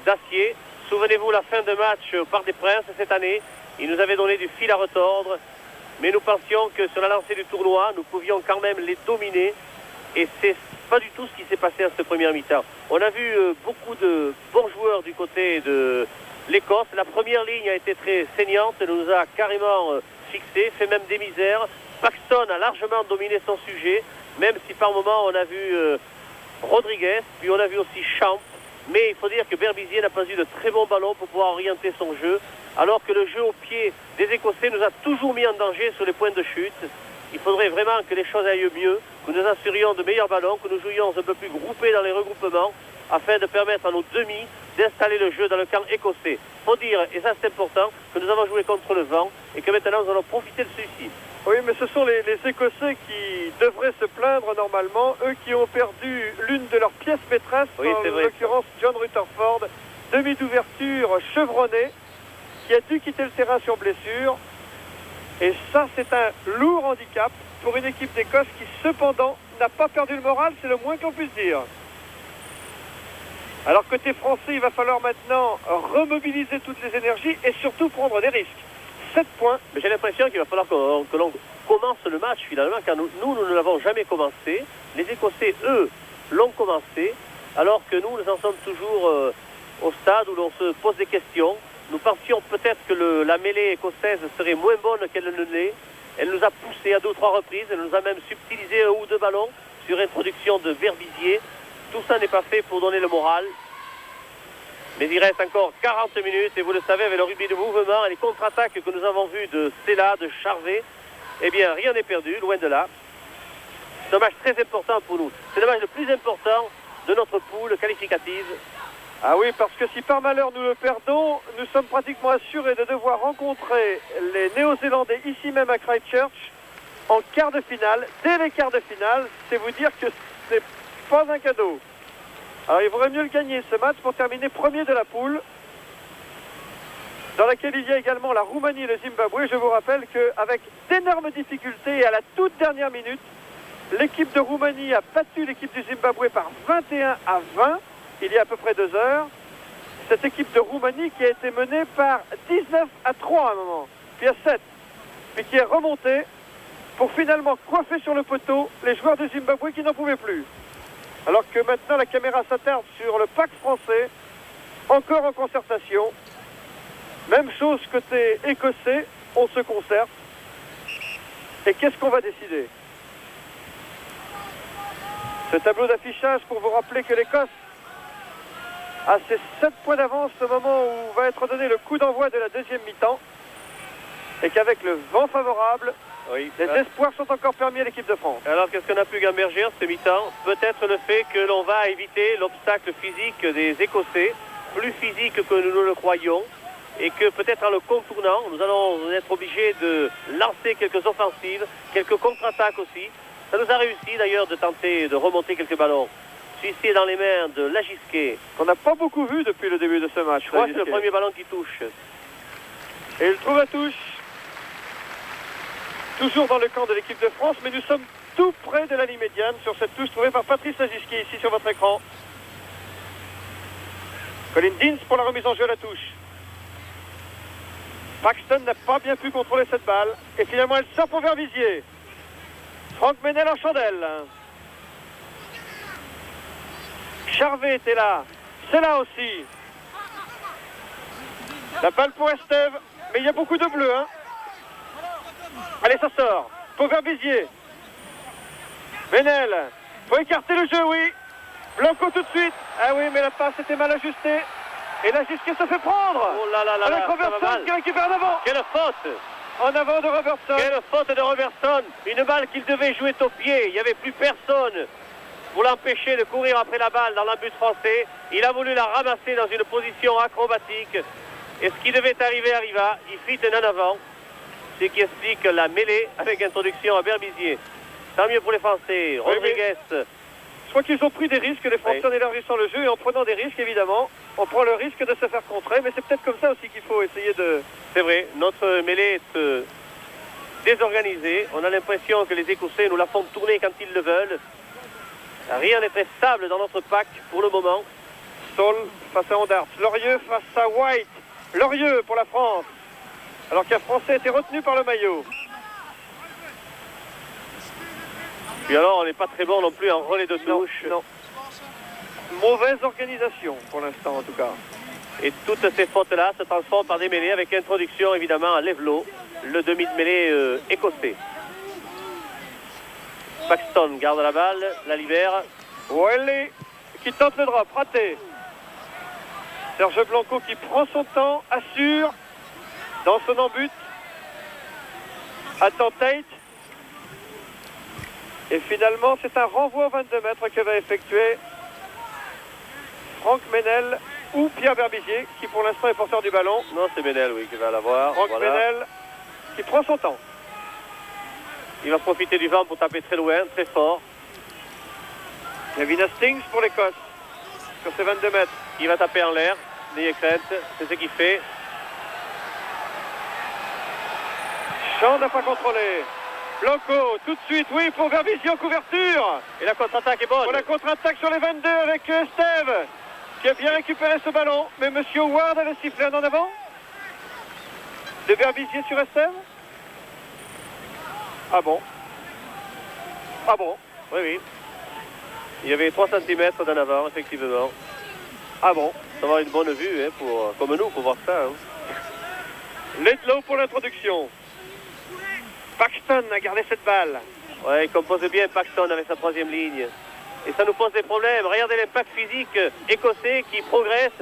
d'acier. Souvenez-vous la fin de match au Parc des Princes cette année. Ils nous avaient donné du fil à retordre. Mais nous pensions que sur la lancée du tournoi, nous pouvions quand même les dominer. Et c'est pas du tout ce qui s'est passé en cette première mi-temps. On a vu beaucoup de bons joueurs du côté de l'Écosse. La première ligne a été très saignante. Elle nous a carrément fixé, fait même des misères. Paxton a largement dominé son sujet, même si par moments on a vu Rodriguez, puis on a vu aussi Champ. Mais il faut dire que Berbizier n'a pas eu de très bons ballons pour pouvoir orienter son jeu, alors que le jeu au pied des Écossais nous a toujours mis en danger sur les points de chute. Il faudrait vraiment que les choses aillent mieux, que nous assurions de meilleurs ballons, que nous jouions un peu plus groupés dans les regroupements, afin de permettre à nos demi d'installer le jeu dans le camp écossais. Il faut dire, et ça c'est important, que nous avons joué contre le vent et que maintenant nous allons profiter de celui-ci. Oui, mais ce sont les Écossais qui devraient se plaindre normalement, eux qui ont perdu l'une de leurs pièces maîtresses, Oui, c'est en vrai. l'occurrence John Rutherford, demi d'ouverture chevronné, qui a dû quitter le terrain sur blessure. Et ça, c'est un lourd handicap pour une équipe d'Écosse qui, cependant, n'a pas perdu le moral, c'est le moins qu'on puisse dire. Alors, côté français, il va falloir maintenant remobiliser toutes les énergies et surtout prendre des risques. 7 points. Mais j'ai l'impression qu'il va falloir que l'on commence le match finalement, car nous ne l'avons jamais commencé. Les Écossais, eux, l'ont commencé, alors que nous en sommes toujours au stade où l'on se pose des questions. Nous pensions peut-être que la mêlée écossaise serait moins bonne qu'elle ne l'est. Elle nous a poussé à 2 ou 3 reprises, elle nous a même subtilisé 1 ou 2 ballons sur introduction de Berbizier. Tout ça n'est pas fait pour donner le moral. Mais il reste encore 40 minutes et vous le savez, avec le rugby de mouvement et les contre-attaques que nous avons vues de Stella, de Charvet, eh bien rien n'est perdu, loin de là. C'est un match très important pour nous. C'est le match le plus important de notre poule qualificative. Ah oui, parce que si par malheur nous le perdons, nous sommes pratiquement assurés de devoir rencontrer les Néo-Zélandais ici même à Christchurch en quart de finale. Dès les quarts de finale, c'est vous dire que c'est pas un cadeau. Alors il vaudrait mieux le gagner ce match pour terminer premier de la poule, dans laquelle il y a également la Roumanie et le Zimbabwe. Je vous rappelle qu'avec d'énormes difficultés et à la toute dernière minute, l'équipe de Roumanie a battu l'équipe du Zimbabwe par 21 à 20, il y a à peu près 2 heures. Cette équipe de Roumanie qui a été menée par 19 à 3 à un moment, puis à 7, puis qui est remontée pour finalement coiffer sur le poteau les joueurs du Zimbabwe qui n'en pouvaient plus. Alors que maintenant la caméra s'attarde sur le pack français, encore en concertation. Même chose côté écossais, on se concerte. Et qu'est-ce qu'on va décider? Ce tableau d'affichage pour vous rappeler que l'Écosse a ses 7 points d'avance au moment où va être donné le coup d'envoi de la deuxième mi-temps. Et qu'avec le vent favorable, Oui. les espoirs sont encore permis à l'équipe de France. Alors qu'est-ce qu'on a pu gamberger en ce mi-temps? Peut-être le fait que l'on va éviter l'obstacle physique des Écossais, plus physique que nous le croyons, et que peut-être en le contournant, nous allons être obligés de lancer quelques offensives, quelques contre-attaques aussi. Ça nous a réussi d'ailleurs de tenter de remonter quelques ballons. Celui-ci est dans les mains de Lagisquet. Qu'on n'a pas beaucoup vu depuis le début de ce match. Je crois que c'est le premier ballon qui touche. Et il trouve la touche. Toujours dans le camp de l'équipe de France, mais nous sommes tout près de la ligne médiane sur cette touche trouvée par Patrice Lagisquet ici sur votre écran. Colin Deans pour la remise en jeu à la touche. Paxton n'a pas bien pu contrôler cette balle. Et finalement, elle sort pour Verbizier. Franck Menel en chandelle. Charvet était là. C'est là aussi. La balle pour Estève. Mais il y a beaucoup de bleu, hein. Allez, ça sort. Pour Verbizier. Menel. Faut écarter le jeu, oui. Blanco tout de suite. Ah oui, mais la passe était mal ajustée. Et là, Gisquet se fait prendre. Oh là là là avec là, Robertson qui récupère en avant. Quelle faute! En avant de Robertson. Quelle faute de Robertson! Une balle qu'il devait jouer au pied. Il n'y avait plus personne pour l'empêcher de courir après la balle dans l'embut français. Il a voulu la ramasser dans une position acrobatique. Et ce qui devait arriver arriva. Il fit un en avant. Ce qui explique la mêlée avec introduction à Berbizier. Tant mieux pour les Français. Rodriguez. Je crois qu'ils ont pris des risques, les Français, en élargissant le jeu et en prenant des risques, évidemment. On prend le risque de se faire contrer, mais c'est peut-être comme ça aussi qu'il faut essayer de... C'est vrai, notre mêlée est désorganisée. On a l'impression que les Écossais nous la font tourner quand ils le veulent. Rien n'est très stable dans notre pack pour le moment. Saul face à Ondart. Lorieux face à White. Lorieux pour la France. Alors qu'un Français a été retenu par le maillot. Puis alors, on n'est pas très bon non plus en relais de touche. Non. Mauvaise organisation pour l'instant en tout cas. Et toutes ces fautes-là se transforment par des mêlées avec introduction évidemment à Levelot, le demi de mêlée écossais. Paxton garde la balle, la libère. Welly qui tente le drop, raté. Serge Blanco qui prend son temps, assure dans son embut. Attend Tate. Et finalement, c'est un renvoi au 22 mètres que va effectuer Franck Menel ou Pierre Berbizier, qui pour l'instant est porteur du ballon. Non, c'est Menel, oui, qui va l'avoir. Franck Menel qui prend son temps. Il va profiter du vent pour taper très loin, très fort. Gavin Hastings pour l'Écosse. Sur ses 22 mètres. Il va taper en l'air. N'ayez crainte, c'est ce qu'il fait. Champ n'a pas contrôlé. Blanco, tout de suite, oui, pour Verbisi en couverture. Et la contre-attaque est bonne. Pour la contre-attaque sur les 22 avec Steve, qui a bien récupéré ce ballon. Mais Monsieur Ward avait sifflé un en avant. De Verbisier sur Estève. Ah bon? Ah bon? Oui, oui. Il y avait 3 cm d'en avant, effectivement. Ah bon? Ça va avoir une bonne vue, hein, comme nous, pour voir ça. Hein. Ledlow pour l'introduction. Paxton a gardé cette balle. Ouais, il compose bien Paxton avec sa 3e ligne. Et ça nous pose des problèmes. Regardez l'impact physique écossais qui progresse.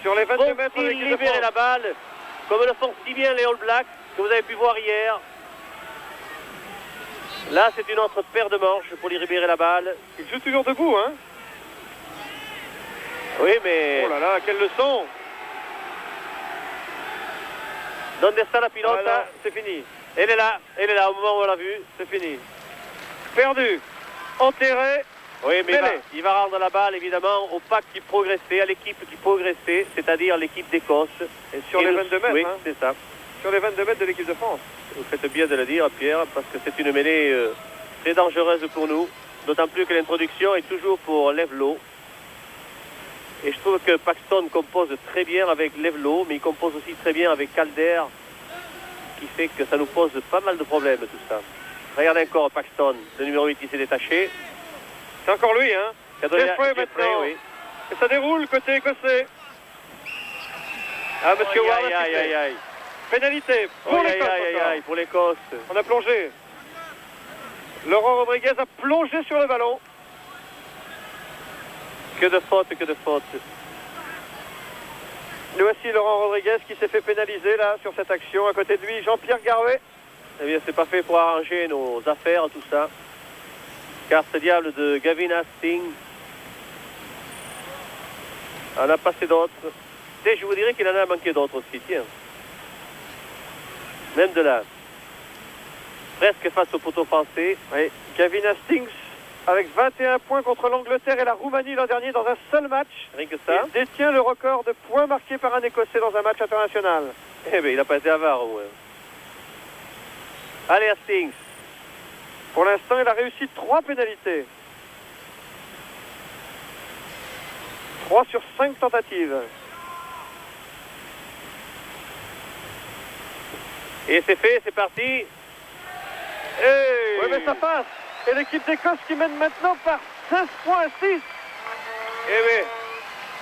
Sur les 22 mètres de Vont-ils l'équipe de libérer France. la balle, comme le font si bien les All Blacks, que vous avez pu voir hier. Là, c'est une autre paire de manches pour libérer la balle. Il joue toujours debout, hein? Oui, mais... Oh là là, quelle leçon! Donne ça à la pilote. Voilà, c'est fini. Elle est là, au moment où on l'a vue. C'est fini. Perdu. Enterré. Oui, mais Mêlé. il va rendre la balle, évidemment, au pack qui progressait, à l'équipe qui progressait, c'est-à-dire l'équipe d'Écosse. Et sur les 22 mètres, oui, hein. c'est ça. Sur les 22 mètres de l'équipe de France. Vous faites bien de le dire, Pierre, parce que c'est une mêlée très dangereuse pour nous. D'autant plus que l'introduction est toujours pour Levlow. Et je trouve que Paxton compose très bien avec Levlow, mais il compose aussi très bien avec Calder, qui fait que ça nous pose pas mal de problèmes, tout ça. Regardez encore Paxton, le numéro 8 qui s'est détaché. C'est encore lui, hein? Jeffrey maintenant. Oui. Et ça déroule côté écossais. Ah, Monsieur Ward a sifflé. Aïe. Pénalité pour l'Écosse. Aïe, pour l'Écosse. On a plongé. Laurent Rodriguez a plongé sur le ballon. Que de fautes. Nous voici Laurent Rodriguez qui s'est fait pénaliser là sur cette action. À côté de lui, Jean-Pierre Garouet. Eh bien, c'est pas fait pour arranger nos affaires, tout ça. Car ce diable de Gavin Hastings en a passé d'autres. Et je vous dirais qu'il en a manqué d'autres aussi, tiens. Même de là. Presque face au poteau français. Oui, Gavin Hastings avec 21 points contre l'Angleterre et la Roumanie l'an dernier dans un seul match. Rien que ça. Il détient le record de points marqués par un Écossais dans un match international. Eh bien, il n'a pas été avare au moins. Allez, Hastings. Pour l'instant, il a réussi 3 pénalités. 3 sur 5 tentatives. Et c'est fait, c'est parti. Oui, mais ça passe. Et l'équipe d'Écosse qui mène maintenant par 16 points à 6. Eh oui.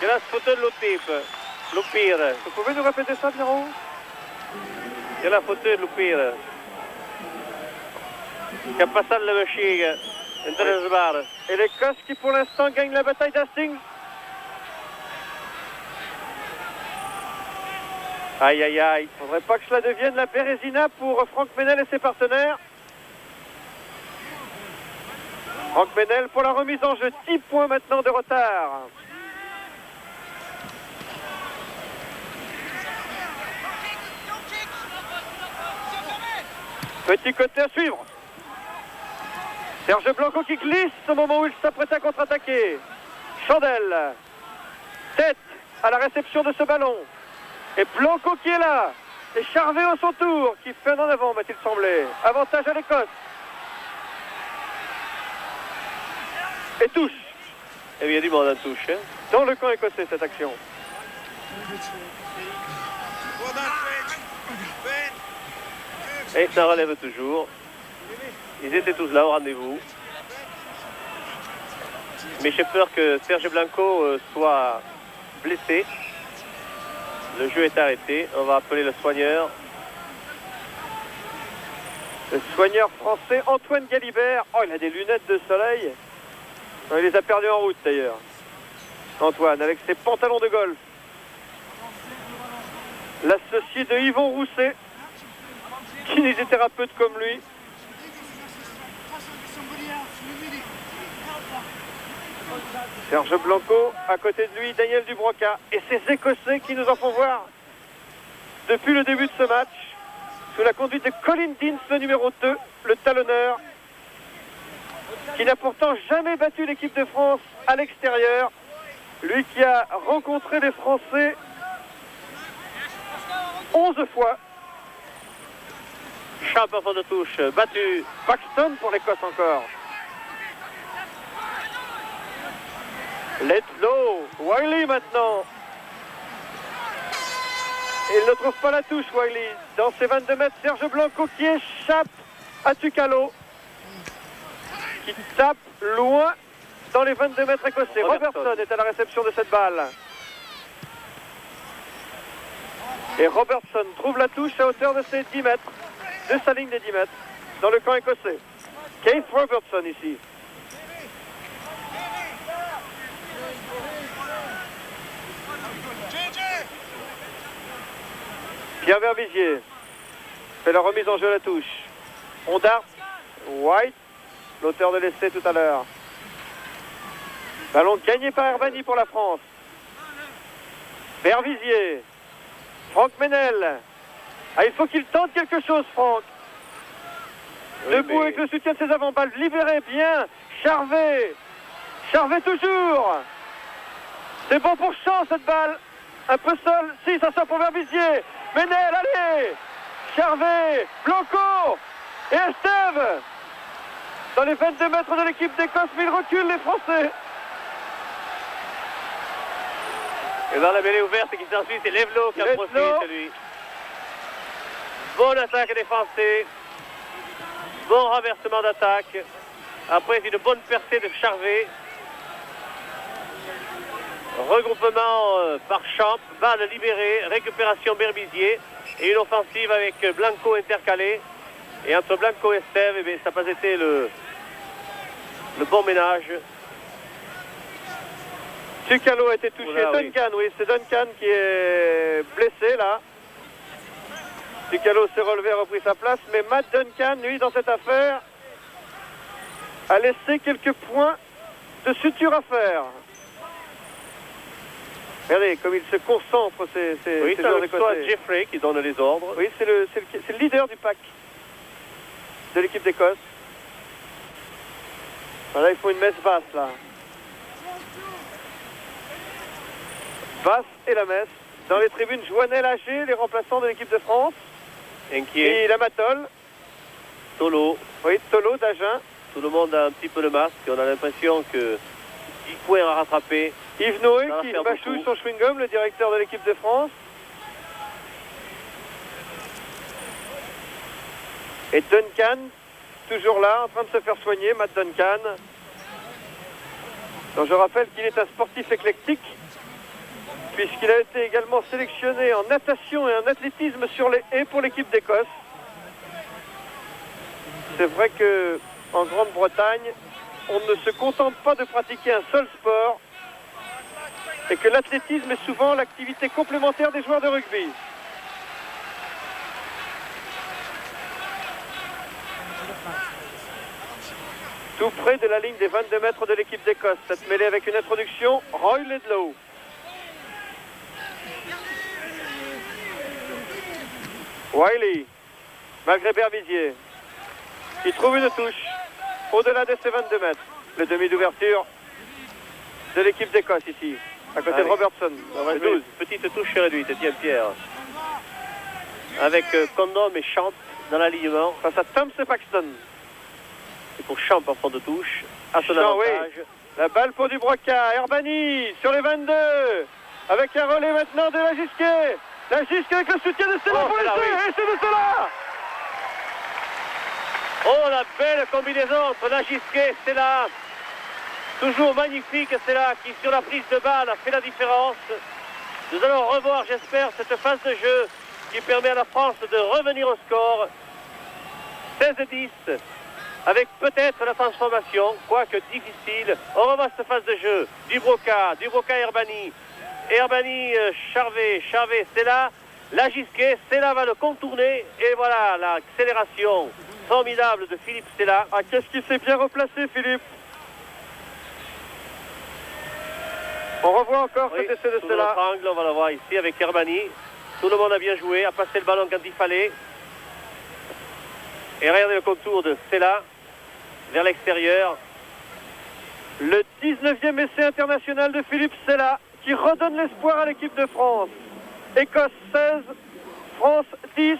Grazie foto Lupire. Vous pouvez nous répéter ça, Pierrot? E la foto Lupire. Che passa la machine. Entre Et l'Écosse qui pour l'instant gagne la bataille d'Hastings. Aïe. Faudrait pas que cela devienne la Bérésina pour Franck Ménel et ses partenaires. Franck Ménel pour la remise en jeu. 10 points maintenant de retard. Petit côté à suivre. Serge Blanco qui glisse au moment où il s'apprête à contre-attaquer. Chandel. Tête à la réception de ce ballon. Et Blanco qui est là. Et Charvet à son tour qui fait un en avant, m'a-t-il semblé. Avantage à l'Écosse. Et touche. Eh bien, il y a du monde en touche. Hein. Dans le camp écossais, cette action. Et ça relève toujours. Ils étaient tous là au rendez-vous. Mais j'ai peur que Serge Blanco soit blessé. Le jeu est arrêté. On va appeler le soigneur. Le soigneur français Antoine Galibert. Oh, il a des lunettes de soleil. Non, il les a perdues en route d'ailleurs. Antoine, avec ses pantalons de golf. L'associé de Yvon Rousset. Kinésithérapeute comme lui. Serge Blanco, à côté de lui, Daniel Dubroca. Et ces Écossais qui nous en font voir depuis le début de ce match. sous la conduite de Colin Deans, le numéro 2, le talonneur, qui n'a pourtant jamais battu l'équipe de France à l'extérieur. Lui qui a rencontré les Français 11 fois. Champ en fond de touche, battu. Paxton pour l'Écosse encore. Letlow, Wiley maintenant. Il ne trouve pas la touche, Wiley. Dans ses 22 mètres, Serge Blanco qui échappe à Tucalo, qui tape loin dans les 22 mètres écossais. Robertson est à la réception de cette balle. Et Robertson trouve la touche à hauteur de ses 10 mètres, de sa ligne des 10 mètres, dans le camp écossais. Keith Robertson ici. Pierre Verbizier fait la remise en jeu à la touche. On dart. White, l'auteur de l'essai tout à l'heure. Ballon gagné par Herbani pour la France. Verbizier. Franck Menel. Ah, il faut qu'il tente quelque chose, Franck. Oui, Debout avec le soutien de ses avant-balles. Libéré bien. Charvet. Charvet toujours. C'est bon pour Champ cette balle. Un peu seul. Si, ça sort pour Verbizier. Menel, allez. Charvet. Blanco. Et Estève. Dans les 22 mètres de l'équipe d'Écosse, mais ils reculent les Français. Et dans la mêlée ouverte qui s'ensuit, c'est Levelot qui en profite, lui. Bonne attaque des Français. Bon renversement d'attaque. Après une bonne percée de Charvet. Regroupement par Champ. Balle libérée. Récupération Berbizier. Et une offensive avec Blanco intercalé. Et entre Blanco et Estève, eh bien, ça n'a pas été le bon ménage. Tucalo a été touché. Oula, Duncan, oui, c'est Duncan qui est blessé là. Tucalo s'est relevé, a repris sa place, mais Matt Duncan, lui, dans cette affaire, a laissé quelques points de suture à faire. Regardez, comme il se concentre, ces Oui, c'est joueurs avec écossais. Jeffrey qui donne les ordres. Oui, c'est le leader du pack de l'équipe d'Écosse. Voilà, il faut une messe basse là. Basse et la messe. Dans les tribunes, Joannel Agé, les remplaçants de l'équipe de France. Inquiet. Et Lamatol. Tolo. Oui, Tolo d'Agen. Tout le monde a un petit peu le masque. On a l'impression que 10 points à rattraper. Yves Noé Ça va qui faire bachouille beaucoup. son chewing-gum, le directeur de l'équipe de France. Et Duncan, toujours là, en train de se faire soigner, Matt Duncan. Donc je rappelle qu'il est un sportif éclectique, puisqu'il a été également sélectionné en natation et en athlétisme sur les haies pour l'équipe d'Écosse. C'est vrai que en Grande-Bretagne, on ne se contente pas de pratiquer un seul sport, et que l'athlétisme est souvent l'activité complémentaire des joueurs de rugby. Tout près de la ligne des 22 mètres de l'équipe d'Écosse. Cette mêlée avec une introduction, Roy Ledlow. Wiley, malgré Berbizier, qui trouve une touche au-delà de ses 22 mètres. Le demi d'ouverture de l'équipe d'Écosse ici, à côté de Robertson. On va jouer 12. une petite touche réduite, tiens Pierre. Avec Condom et Champ dans l'alignement. Face à Thompson et Paxton. Et pour Champ en fond de touche, à son Champ, oui. avantage. La balle pour Dubroca, Herbani sur les 22, avec un relais maintenant de la Gisquet. La Gisquet avec le soutien de Stella pour Stella, l'essai, oui. et c'est de cela. Oh, la belle combinaison entre la Gisquet et Stella. Toujours magnifique, Stella, qui sur la prise de balle a fait la différence. Nous allons revoir, j'espère, cette phase de jeu qui permet à la France de revenir au score. 16-10, avec peut-être la transformation, quoique difficile. On revoit cette phase de jeu. Dubroca, Herbani. Herbani, Charvet, Stella. La Gisquet, Stella va le contourner. Et voilà, l'accélération formidable de Philippe Stella. Ah, qu'est-ce qu'il s'est bien replacé, Philippe. On revoit encore Oui, cet essai de sous Stella. notre angle, on va la voir ici avec Herbani. Tout le monde a bien joué, a passé le ballon quand il fallait. Et regardez le contour de Sella vers l'extérieur. Le 19e essai international de Philippe Sella qui redonne l'espoir à l'équipe de France. Écosse 16, France 10.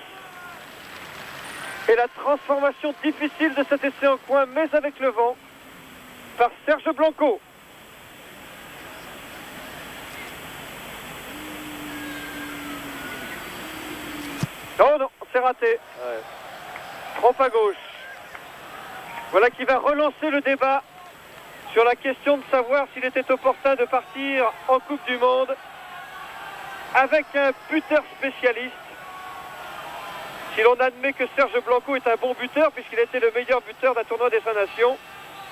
Et la transformation difficile de cet essai en coin, mais avec le vent, par Serge Blanco. Oh non, c'est raté. Ouais. Trop à gauche. Voilà qui va relancer le débat sur la question de savoir s'il était opportun de partir en Coupe du Monde avec un buteur spécialiste. Si l'on admet que Serge Blanco est un bon buteur, puisqu'il était le meilleur buteur d'un tournoi des 5 nations,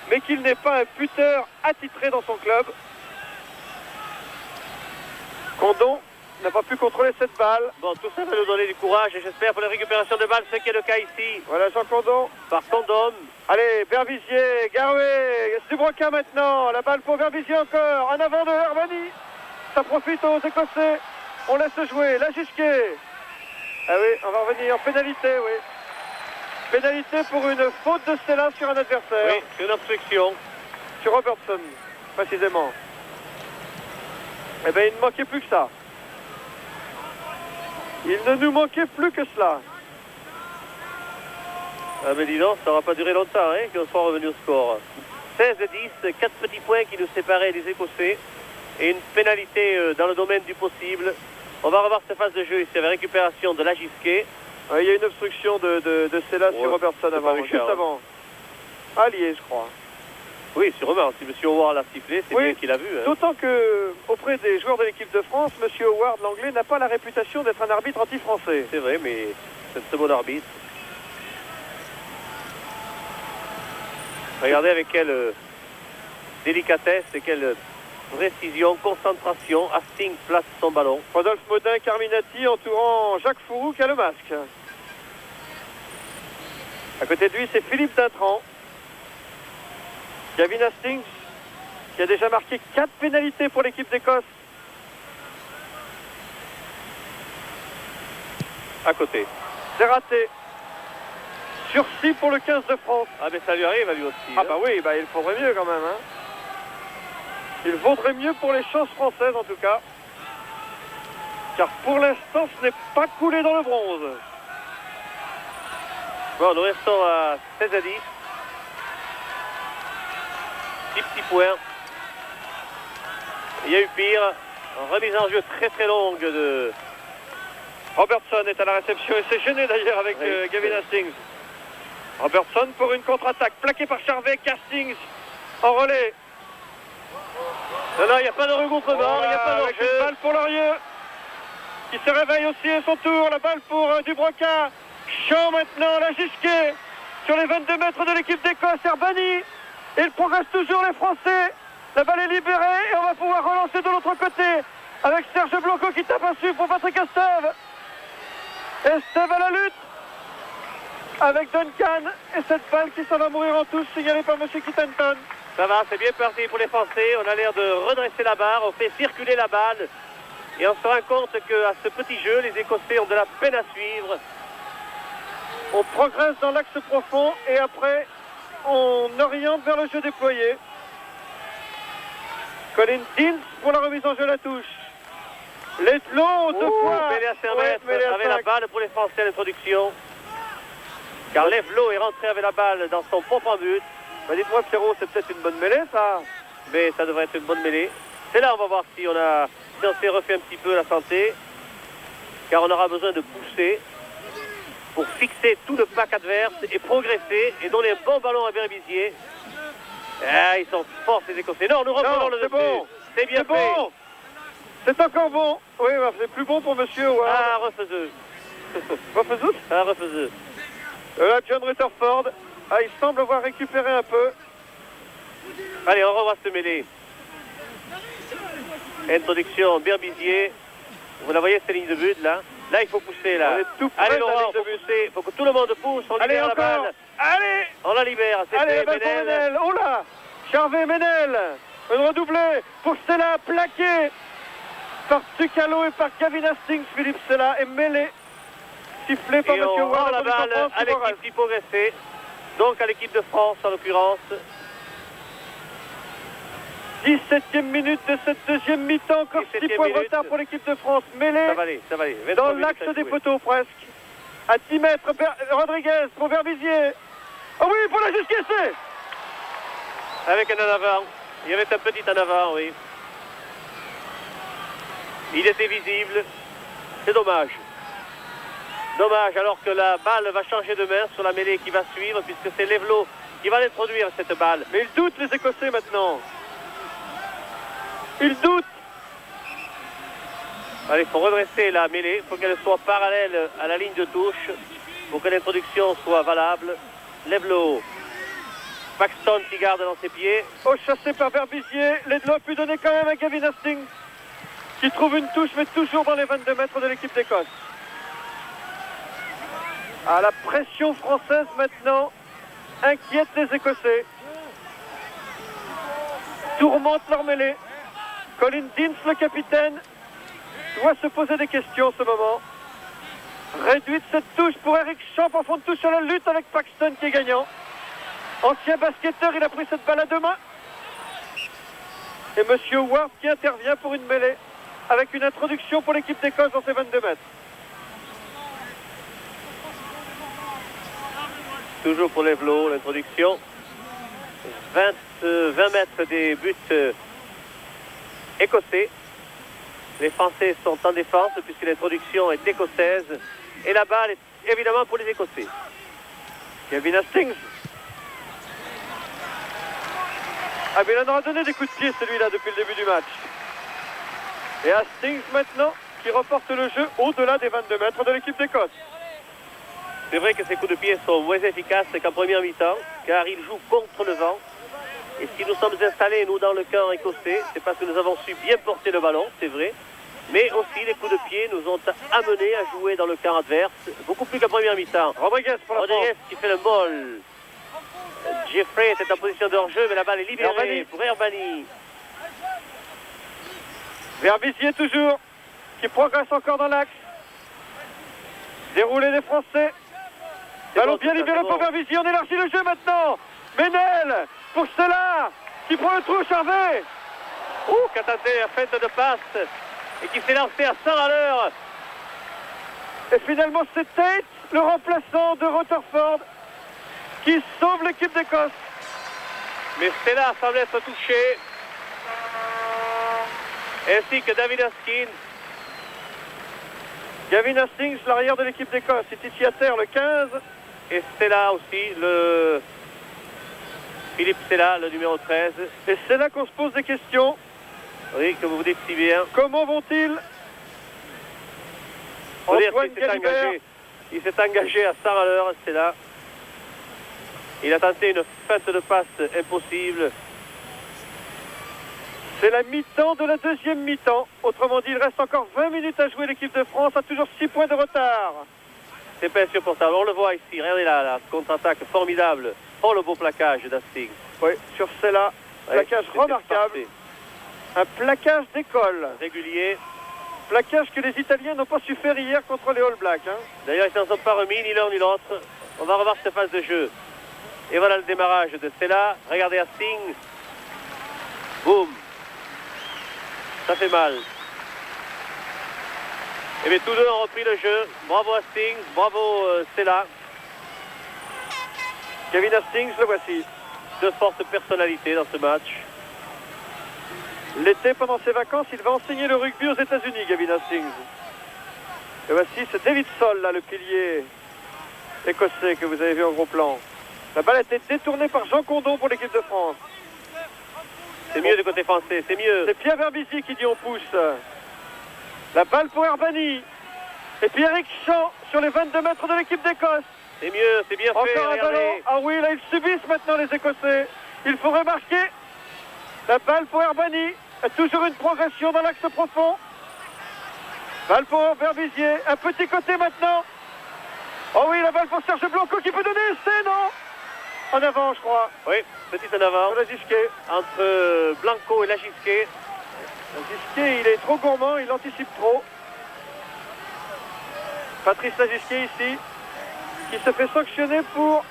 mais qu'il n'est pas un buteur attitré dans son club. Condon n'a pas pu contrôler cette balle. Bon, tout ça va nous donner du courage et j'espère pour la récupération de balles, ce qui est le cas ici. Voilà Jean Condon. Par Condom. Allez, Berbizier, Garoué, Dubroca maintenant. La balle pour Berbizier encore. En avant de Herbani. Ça profite aux Écossais. On laisse jouer. La Gisquet. Ah oui, on va revenir. Pénalité, oui. Pénalité pour une faute de Sella sur un adversaire. Oui, c'est une obstruction. Sur Robertson, précisément. Eh bien, il ne manquait plus que ça. Il ne nous manquait plus que cela. Ah mais dis donc, ça n'aura pas duré longtemps, hein, qu'on soit revenu au score. 16-10, 4 petits points qui nous séparaient des Écossais. Et une pénalité dans le domaine du possible. On va revoir cette phase de jeu ici avec récupération de la Gisquet. Il y a une obstruction de Sella sur Robertson avant, juste avant. Allié, je crois. Oui, sûrement. Si M. Howard l'a sifflé, c'est bien qu'il a vu. Hein. D'autant que, auprès des joueurs de l'équipe de France, M. Howard, l'anglais, n'a pas la réputation d'être un arbitre anti-français. C'est vrai, mais c'est un très bon arbitre. Regardez avec quelle délicatesse et quelle précision, concentration. Hastings place son ballon. Rodolphe Modin, Carminati entourant Jacques Fourou qui a le masque. À côté de lui, c'est Philippe Dintran. Gavin Hastings qui a déjà marqué 4 pénalités pour l'équipe d'Écosse. À côté. C'est raté. Sursis pour le 15 de France. Ah mais ça lui arrive à lui aussi. Ah bah oui, bah il faudrait mieux quand même. Hein. Il vaudrait mieux pour les chances françaises en tout cas. Car pour l'instant, ce n'est pas coulé dans le bronze. Bon, nous restons à 16-10. 6 petits points. Il y a eu pire. Remise en jeu très très longue de... Robertson est à la réception et s'est gêné d'ailleurs avec Gavin Hastings. Robertson pour une contre-attaque plaquée par Charvet. Hastings en relais. Non, il n'y a pas de regroupement, il n'y a pas avec d'enjeu. une balle pour Lorieux qui se réveille aussi à son tour. La balle pour Dubroca. Champ maintenant, la Gisquet sur les 22 mètres de l'équipe d'Écosse. Herbani. Il progresse toujours les Français. La balle est libérée et on va pouvoir relancer de l'autre côté avec Serge Blanco qui tape un sucre pour Patrick Estève. Estève à la lutte avec Duncan et cette balle qui s'en va mourir en touche signalée par M. Kittenton. Ça va, c'est bien parti pour les Français. On a l'air de redresser la barre, on fait circuler la balle. Et on se rend compte qu'à ce petit jeu, les Écossais ont de la peine à suivre. On progresse dans l'axe profond et après, on oriente vers le jeu déployé. Colin Deans pour la remise en jeu à la touche. Letlo, 2 fois. Mêlé avec la balle pour les Français à l'introduction. Car Levlo est rentré avec la balle dans son propre but. Bah dites-moi Pierrot, c'est peut-être une bonne mêlée ça. Mais ça devrait être une bonne mêlée. C'est là on va voir si on s'est refait un petit peu la santé. Car on aura besoin de pousser pour fixer tout le pack adverse et progresser et donner un bon ballon à Berbizier. Ah, ils sont forts ces Écossais. Non, nous reprenons le dessus. Bon. C'est bien fait. Bon. C'est encore bon. Oui, bah, c'est plus bon pour monsieur Howard. Ah, refaiseux. Refaiseux. Ah, refaiseux. Là, John Rutherford. Ah, il semble avoir récupéré un peu. Allez, on revoit ce mêlée. Introduction Berbizier. Vous la voyez, cette ligne de but là. Là, il faut pousser là. On est tout près. Allez, Laurent, il faut pousser. Il faut que tout le monde pousse. On libère la balle. Allez. On la libère. Allez, la balle pour Ménel. Oh là. Charvet, Ménel. Un redoublé pour Sella, plaqué par Tucalo et par Gavin Hastings. Philippe Sella est mêlé sifflé par Et M. on rend Ward. la balle à l'équipe qui progressait, donc à l'équipe de France en l'occurrence. 17e minute de cette deuxième mi-temps, encore 6 points de retard pour l'équipe de France. Mêlée Ça va aller. dans l'axe des poteaux presque. À 10 mètres, Rodriguez pour Verbizier. Oh oui, pour la jusqu'à essai. Avec un en avant. Il y avait un petit en avant, oui. Il était visible. C'est dommage. Dommage, alors que la balle va changer de main sur la mêlée qui va suivre, puisque c'est Levlo qui va l'introduire, cette balle. Mais ils doutent, les Écossais, maintenant. Ils doutent. Allez, il faut redresser la mêlée. Il faut qu'elle soit parallèle à la ligne de touche pour que l'introduction soit valable. Levlo. Paxton qui garde dans ses pieds. Oh, chassé par Verbizier. Ledlow a pu donner quand même à Gavin Hastings, qui trouve une touche, mais toujours dans les 22 mètres de l'équipe d'Écosse. Ah, la pression française maintenant inquiète les Écossais. Tourmente leur mêlée. Colin Deans, le capitaine, doit se poser des questions en ce moment. Réduite cette touche pour Eric Champ en fond de touche à la lutte avec Paxton qui est gagnant. Ancien basketteur, il a pris cette balle à deux mains. Et Monsieur Ward qui intervient pour une mêlée avec une introduction pour l'équipe d'Écosse dans ses 22 mètres. Toujours pour Levlo, l'introduction. 20 mètres des buts écossais. Les Français sont en défense puisque l'introduction est écossaise. Et la balle est évidemment pour les Écossais. Gavin Hastings. Ah, mais il en aura donné des coups de pied celui-là depuis le début du match. Et Hastings maintenant qui reporte le jeu au-delà des 22 mètres de l'équipe d'Écosse. C'est vrai que ces coups de pied sont moins efficaces qu'en première mi-temps, car ils jouent contre le vent. Et si nous sommes installés, nous, dans le camp écossais, c'est parce que nous avons su bien porter le ballon, c'est vrai. Mais aussi, les coups de pied nous ont amenés à jouer dans le camp adverse, beaucoup plus qu'en première mi-temps. Rodriguez pour la Rodriguez France. qui fait le molle. Jeffrey était en position de hors-jeu, mais la balle est libérée Herbani. pour Herbani. Verbizier toujours, qui progresse encore dans l'axe. Déroulé des Français. Ballon bien libéré pour Verbizier, on élargit le jeu maintenant. Ménel pour Stella, qui prend le trou, Charvet. Qui a tenté la fête de passe et qui s'est lancé à 100 à l'heure. Et finalement, c'est Tate, le remplaçant de Rutherford, qui sauve l'équipe d'Écosse. Mais Stella semble être touché. Ainsi que David Hastings. Gavin Hastings, l'arrière de l'équipe d'Écosse, est ici à terre, le 15. Et Stella aussi, Philippe Stella, le numéro 13. Et c'est là qu'on se pose des questions. Oui, que vous vous dites si bien. Comment vont-ils? Antoine Galibert. Il s'est engagé à 100 à l'heure, Stella. Il a tenté une feinte de passe impossible. C'est la mi-temps de la deuxième mi-temps. Autrement dit, il reste encore 20 minutes à jouer. L'équipe de France a toujours 6 points de retard. C'est pas insupportable. On le voit ici. Regardez là, la contre-attaque formidable. Oh, le beau plaquage d'Hastings. Oui, sur celle-là, plaquage remarquable. Parfait. Un plaquage d'école. Régulier. Plaquage que les Italiens n'ont pas su faire hier contre les All Blacks. Hein. D'ailleurs, ils ne s'en sont pas remis, ni l'un ni l'autre. On va revoir cette phase de jeu. Et voilà le démarrage de Stella. Regardez Hastings. Boum. Ça fait mal. Et bien tous deux ont repris le jeu. Bravo Hastings, bravo Stella. Gavin Hastings, le voici. Deux fortes personnalités dans ce match. L'été, pendant ses vacances, il va enseigner le rugby aux États-Unis, Gavin Hastings. Et voici, c'est David Sol, là, le pilier écossais que vous avez vu en gros plan. La balle a été détournée par Jean Condon pour l'équipe de France. C'est mieux du côté français, c'est mieux. C'est Pierre Verbizier qui dit on pousse. La balle pour Herbani. Et puis Eric Champ sur les 22 mètres de l'équipe d'Écosse. C'est mieux, c'est bien fait, Encore un ballon. regardez. Ah oui, là ils subissent maintenant les Écossais. Il faut remarquer. La balle pour Herbani. Toujours une progression dans l'axe profond. Balle pour Verbizier. Un petit côté maintenant. Oh oui, la balle pour Serge Blanco qui peut donner essai, non? En avant, je crois. Oui, petit en avant. Sur la Gisquet. Entre Blanco et la Gisquet. La Gisquet, il est trop gourmand, il anticipe trop. Patrice Lagisquet ici, qui se fait sanctionner pour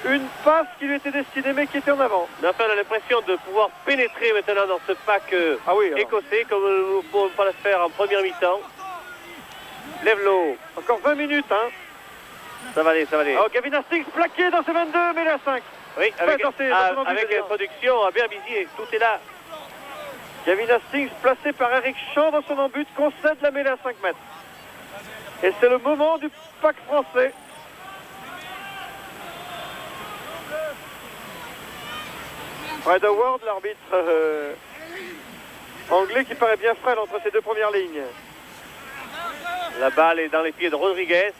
une passe qui lui était destinée mais qui était en avant. Mais enfin, on a l'impression de pouvoir pénétrer maintenant dans ce pack écossais, comme nous ne pouvons pas le faire en première mi-temps. Lève l'eau. Encore 20 minutes, hein. Ça va aller, ça va aller. Oh, Gavin Hastings plaqué dans ce 22, mêlé à 5. Oui, avec introduction à Berbizier, tout est là. Gavin Hastings placé par Eric Champ dans son embut, concède la mêlée à 5 mètres. Et c'est le moment du pack français. Fred Howard, l'arbitre anglais qui paraît bien frêle entre ces deux premières lignes. La balle est dans les pieds de Rodriguez.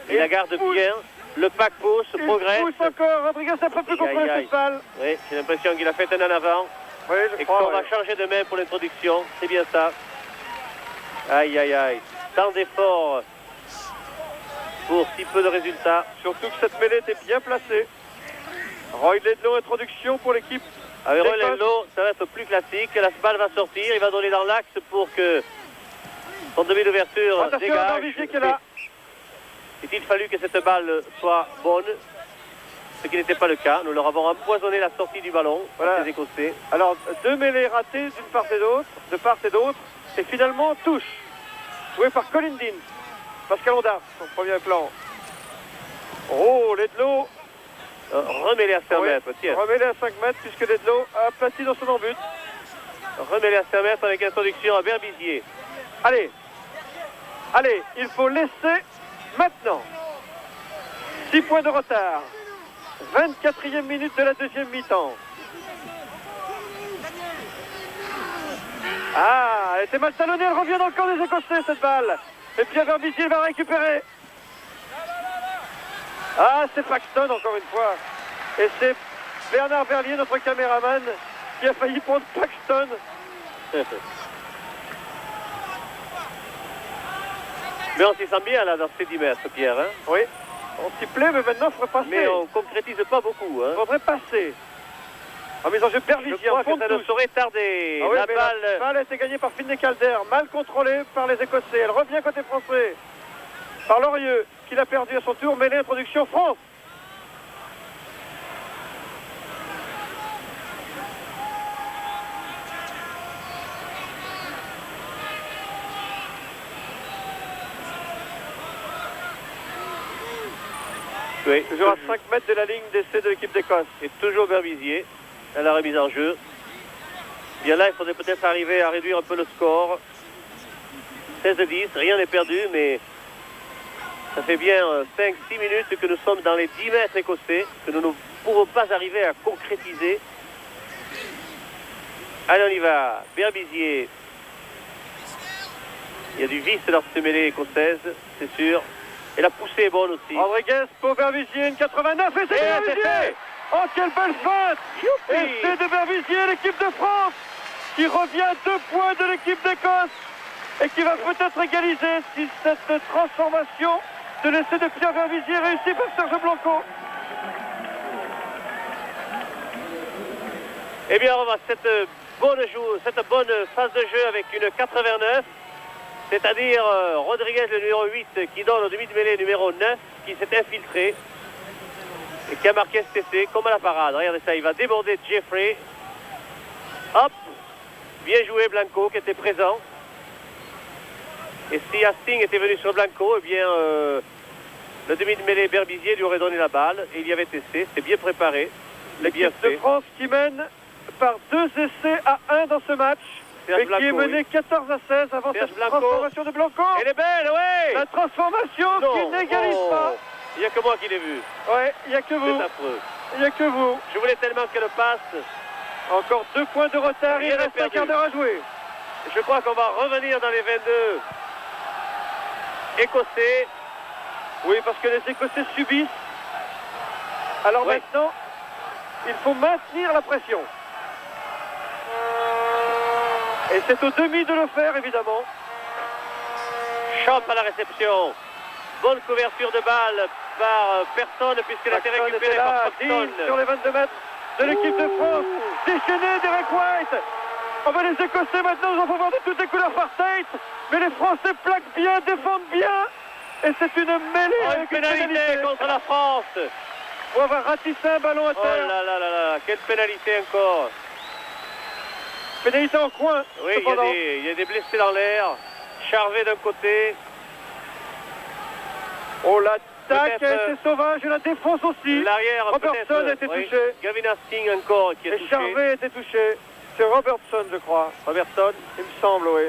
Il la garde bien. Le pack pousse, progresse. Il pousse encore. Rodriguez n'a pas pu contrôler cette balle. Oui, j'ai l'impression qu'il a fait un en avant. Oui, et qu'on va changer de main pour l'introduction. C'est bien ça. Aïe, aïe, aïe. Tant d'efforts pour si peu de résultats. Surtout que cette mêlée était bien placée. Roy Ledlow, introduction pour l'équipe. Avec Roy Ledlow, ça va être plus classique. La balle va sortir. Il va donner dans l'axe pour que son demi d'ouverture dégage. Attention, Berbizier qui est là. Il fallu que cette balle soit bonne, ce qui n'était pas le cas. Nous leur avons empoisonné la sortie du ballon, voilà. Les Écossais. Alors, deux mêlées ratées d'une part et d'autre, de part et d'autre, et finalement touche. Joué par Colin Dean. Pascal Ondar, son premier plan. Oh, Ledlow. Remêlé à 5 mètres, tiens. Remêlé à 5 mètres, puisque Ledlow a aplati dans son embut. Remêlé à 5 mètres avec introduction à Berbizier. Allez, allez, il faut laisser maintenant. 6 points de retard. 24e minute de la deuxième mi-temps. Ah, elle était mal talonnée, elle revient dans le camp des Écossais, cette balle. Et Pierre Berbizier va récupérer. Ah, c'est Paxton encore une fois. Et c'est Bernard Berlier, notre caméraman, qui a failli prendre Paxton. Mais on s'y sent bien là dans ces 10 mètres, Pierre. Hein? Oui, on s'y plaît, mais maintenant il faudrait passer. Mais on ne concrétise pas beaucoup. Hein? Il faudrait passer. Ah, mais je Berbizier, je crois que ça ne saurait tarder. Ah oui, la balle a été gagnée par Finney Calder, mal contrôlée par les Écossais. Elle revient côté français par Lorieux, qui l'a perdu à son tour. Mêlée, introduction France. Oui, toujours à 5 mètres de la ligne d'essai de l'équipe d'Écosse. Et toujours Berbizier à la remise en jeu. Bien là, il faudrait peut-être arriver à réduire un peu le score. 16-10, rien n'est perdu, mais ça fait bien 5-6 minutes que nous sommes dans les 10 mètres écossais, que nous ne pouvons pas arriver à concrétiser. Allez, on y va. Berbizier. Il y a du vice dans cette mêlée écossaise, c'est sûr. Et la poussée est bonne aussi. Rodriguez pour Berbizier, une 89, et c'est Berbizier. Oh, quelle belle feinte. Et c'est de Berbizier, l'équipe de France, qui revient 2 points de l'équipe d'Écosse et qui va peut-être égaliser si cette transformation de l'essai de Pierre Berbizier réussie par Serge Blanco. Eh bien, on va cette bonne phase de jeu avec une 89. C'est-à-dire Rodriguez, le numéro 8, qui donne au demi de mêlée numéro 9, qui s'est infiltré et qui a marqué cet essai comme à la parade. Regardez ça, il va déborder Jeffrey. Hop, bien joué Blanco qui était présent. Et si Hastings était venu sur Blanco, eh bien le demi de mêlée Berbizier lui aurait donné la balle et il y avait essai. C'est bien préparé, bien fait. De France qui mène par 2 essais à 1 dans ce match. Et qui est mené 14 à 16 avant cette transformation de Blanco. Elle est belle, ouais. La transformation qui n'égalise pas. Il n'y a que moi qui l'ai vu. Ouais, il n'y a que vous. C'est affreux. Il n'y a que vous. Je voulais tellement qu'elle passe. Encore 2 points de retard, il reste un quart d'heure à jouer. Je crois qu'on va revenir dans les 22 Écossais. Oui, parce que les Écossais subissent. Alors maintenant, il faut maintenir la pression. Et c'est au demi de le faire, évidemment. Champ à la réception. Bonne couverture de balle par personne, puisqu'elle a été récupérée par Paxton. Sur les 22 mètres de l'équipe de France. Déchaîné d'Eric White. On va les Écossais maintenant, nous en faut voir de toutes les couleurs par tête. Mais les Français plaquent bien, défendent bien. Et c'est une mêlée avec une pénalité contre la France. On va ratisser un ballon à Oh terre. là là là là, quelle pénalité encore. Pénalité en coin. Oui, cependant. il y a des blessés dans l'air. Charvet d'un côté. Oh, l'attaque a Peut-être, été sauvage et la défense aussi. L'arrière Robertson peut-être. a été Oui. touché. Gavin Hastings encore qui est Et touché. Charvet a été touché. C'est Robertson, je crois. Robertson. Il me semble, oui.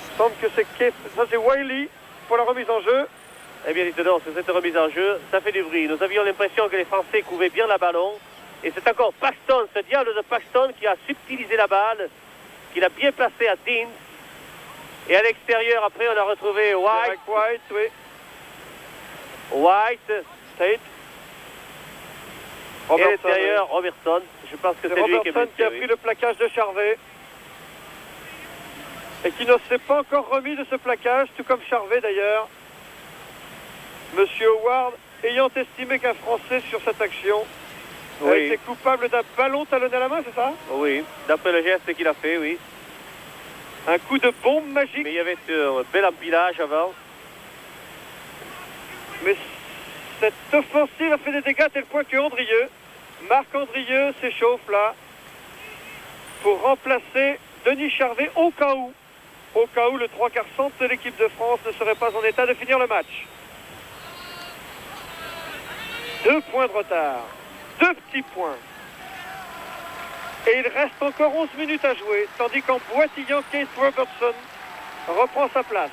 Il me semble que ça c'est Wiley pour la remise en jeu. Eh bien, dites-donc, cette remise en jeu, ça fait du bruit. Nous avions l'impression que les Français couvraient bien la ballon. Et c'est encore Paxton, ce diable de Paxton, qui a subtilisé la balle, qui l'a bien placée à Deans. Et à l'extérieur, après, on a retrouvé White. White, oui. White. Tate. Et à Robertson, l'extérieur, Robertson. Je pense que oui. c'est lui qui est Robertson qui a blessé. pris le plaquage de Charvet. Et qui ne s'est pas encore remis de ce plaquage, tout comme Charvet d'ailleurs. Monsieur Howard, ayant estimé qu'un Français sur cette action a Oui. été coupable d'un ballon talonné à la main, c'est ça? Oui, d'après le geste qu'il a fait, oui. Un coup de bombe magique. Mais il y avait un bel empilage avant. Mais cette offensive a fait des dégâts à tel point que Andrieux, Marc Andrieux s'échauffe là pour remplacer Denis Charvet au cas où le 3/4 centre de l'équipe de France ne serait pas en état de finir le match. 2 points de retard, 2 petits points. Et il reste encore 11 minutes à jouer, tandis qu'en boitillant, Keith Robertson reprend sa place.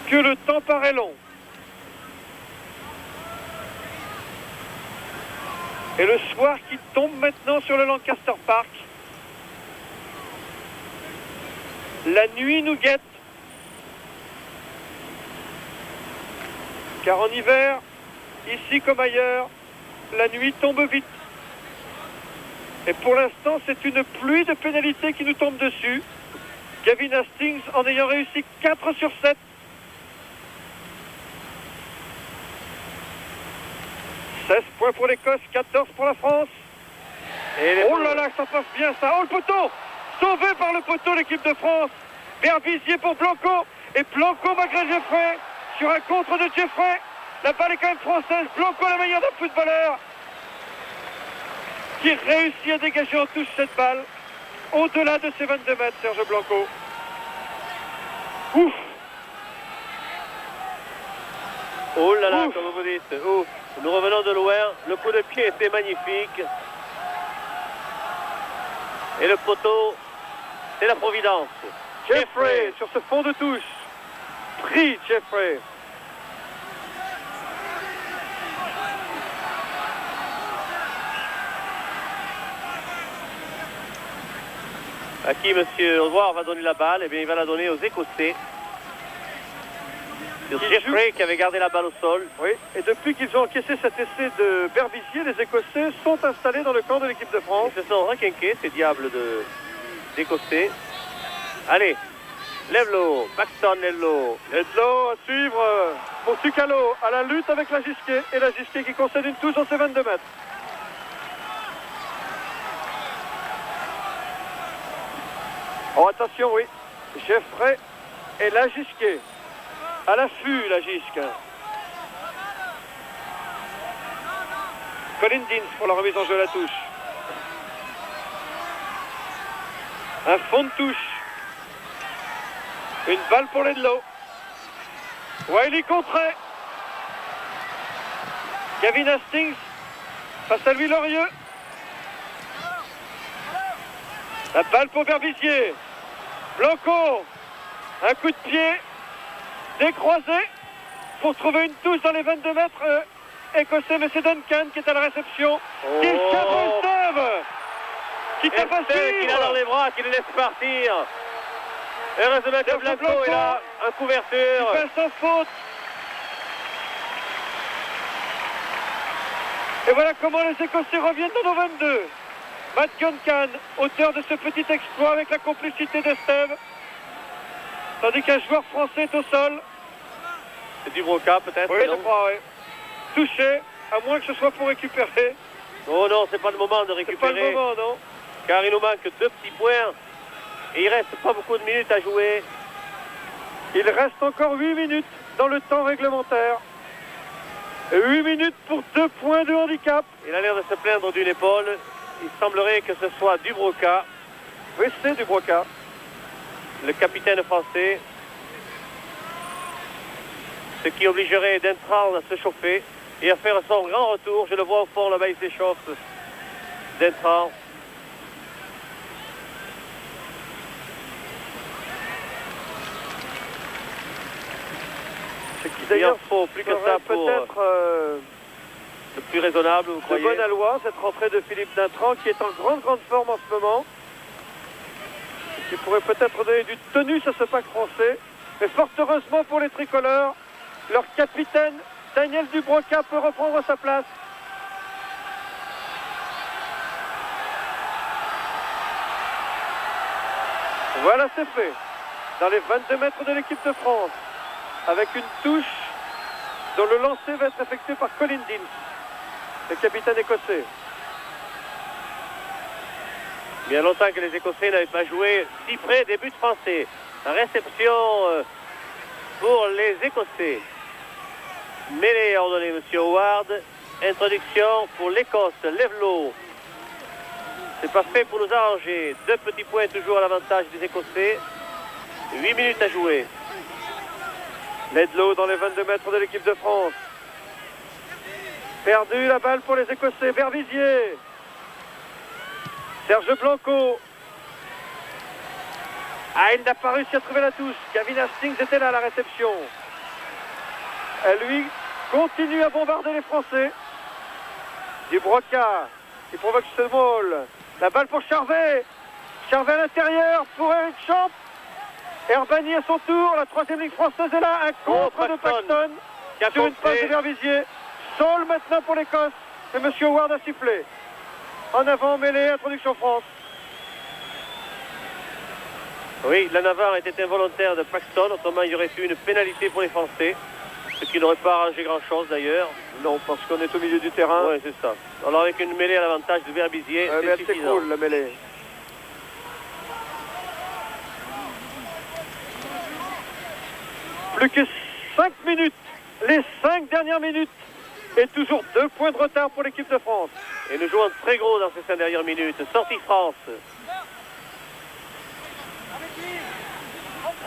Que le temps paraît long. Et le soir qui tombe maintenant sur le Lancaster Park. La nuit nous guette. Car en hiver, ici comme ailleurs, la nuit tombe vite. Et pour l'instant, c'est une pluie de pénalités qui nous tombe dessus. Gavin Hastings en ayant réussi 4 sur 7. Points pour l'Écosse, 14 pour la France. Et Oh là là, ça passe bien ça. Oh, le poteau! Sauvé par le poteau, l'équipe de France. Berbizier pour Blanco. Et Blanco malgré Jeffrey. Sur un contre de Jeffrey. La balle est quand même française. Blanco, la meilleure d'un footballeur. Qui réussit à dégager en touche cette balle. Au-delà de ses 22 mètres, Serge Blanco. Ouf! Oh là là, Ouf. comme vous dites. Ouf. Nous revenons de loin. Le coup de pied était magnifique. Et le poteau, c'est la providence. Jeffrey sur ce fond de touche. Pris Jeffrey. À qui monsieur Howard va donner la balle? Eh bien, il va la donner aux Écossais. C'est Jeffrey qui avait gardé la balle au sol. Oui, et depuis qu'ils ont encaissé cet essai de Berbizier, les Écossais sont installés dans le camp de l'équipe de France. Ils se sont requinqués, ces diables d'Écossais. Allez, lève-l'eau, Paxton lève-l'eau. Edlow à suivre pour Tucalo à la lutte avec la Gisquet. Et la Gisquet qui concède une touche dans ses 22 mètres. Oh, attention, oui. Jeffrey et la Gisquet. À l'affût, la Gisque. Colin Deans pour la remise en jeu à la touche. Un fond de touche. Une balle pour Ledlow. Wiley contré. Gavin Hastings face à lui Lorieux. La balle pour Berbizier. Blanco. Un coup de pied. Décroisé pour trouver une touche dans les 22 mètres écossais. Mais c'est Duncan qui est à la réception. Qui échappe au Steve. Qui tape à Estelle qui l'a dans les bras, qui le laisse partir. Heureusement que Blanco est là, en couverture. Il fait sans faute. Et voilà comment les Écossais reviennent dans nos 22. Matt Duncan, auteur de ce petit exploit avec la complicité de Steve. Tandis qu'un joueur français est au sol. C'est du Broca peut-être? Oui, non? je crois, oui. Touché, à moins que ce soit pour récupérer. Oh non, c'est pas le moment de C'est récupérer. pas le moment, non? Car il nous manque 2 petits points. Et il reste pas beaucoup de minutes à jouer. Il reste encore 8 minutes dans le temps réglementaire. 8 minutes pour 2 points de handicap. Il a l'air de se plaindre d'une épaule. Il semblerait que ce soit Dubroca, Oui, c'est Dubroca. le capitaine français. Ce qui obligerait Dintran à se chauffer et à faire son grand retour. Je le vois au fond, là-bas, il s'échauffe. Dintran. Ce qui Il en d'ailleurs faut plus que serait ça pour peut-être le plus raisonnable, vous de croyez? bonne aloi, cette rentrée de Philippe Dintran qui est en grande forme en ce moment. Et qui pourrait peut-être donner du tonus à ce pack français. Mais fort heureusement pour les tricolores, leur capitaine Daniel Dubroca peut reprendre sa place. Voilà, c'est fait. Dans les 22 mètres de l'équipe de France, avec une touche dont le lancer va être effectué par Colin Deans, le capitaine écossais. Bien longtemps que les Écossais n'avaient pas joué si près des buts français. Réception pour les Écossais. Mêlée ordonnée, M. Howard. Introduction pour l'Écosse, Levelot. C'est pas fait pour nous arranger. 2 petits points toujours à l'avantage des Écossais. 8 minutes à jouer. Ledlow dans les 22 mètres de l'équipe de France. Perdu la balle pour les Écossais. Berbizier. Serge Blanco. Ah, il n'a pas réussi à trouver la touche. Gavin Hastings était là à la réception. Et lui continue à bombarder les Français. Dubroca qui provoque Small. La balle pour Charvet. Charvet à l'intérieur pour Eric Champ. Herbani à son tour. La 3e ligne française est là. Un contre de Paxton sur une passe de Berbizier. Sol maintenant pour l'Écosse. Et M. Howard a sifflé. En avant, mêlée, introduction France. Oui, la navarre était involontaire de Paxton. Autrement, il y aurait eu une pénalité pour les Français. Ce qui n'aurait pas arrangé grand-chose d'ailleurs. Non, parce qu'on est au milieu du terrain. Oui, c'est ça. Alors avec une mêlée à l'avantage de Berbizier, mais c'est c'est suffisant. cool, la mêlée. Plus que 5 minutes. Les 5 dernières minutes. Et toujours 2 points de retard pour l'équipe de France. Et nous jouons très gros dans ces 5 dernières minutes. Sortie France.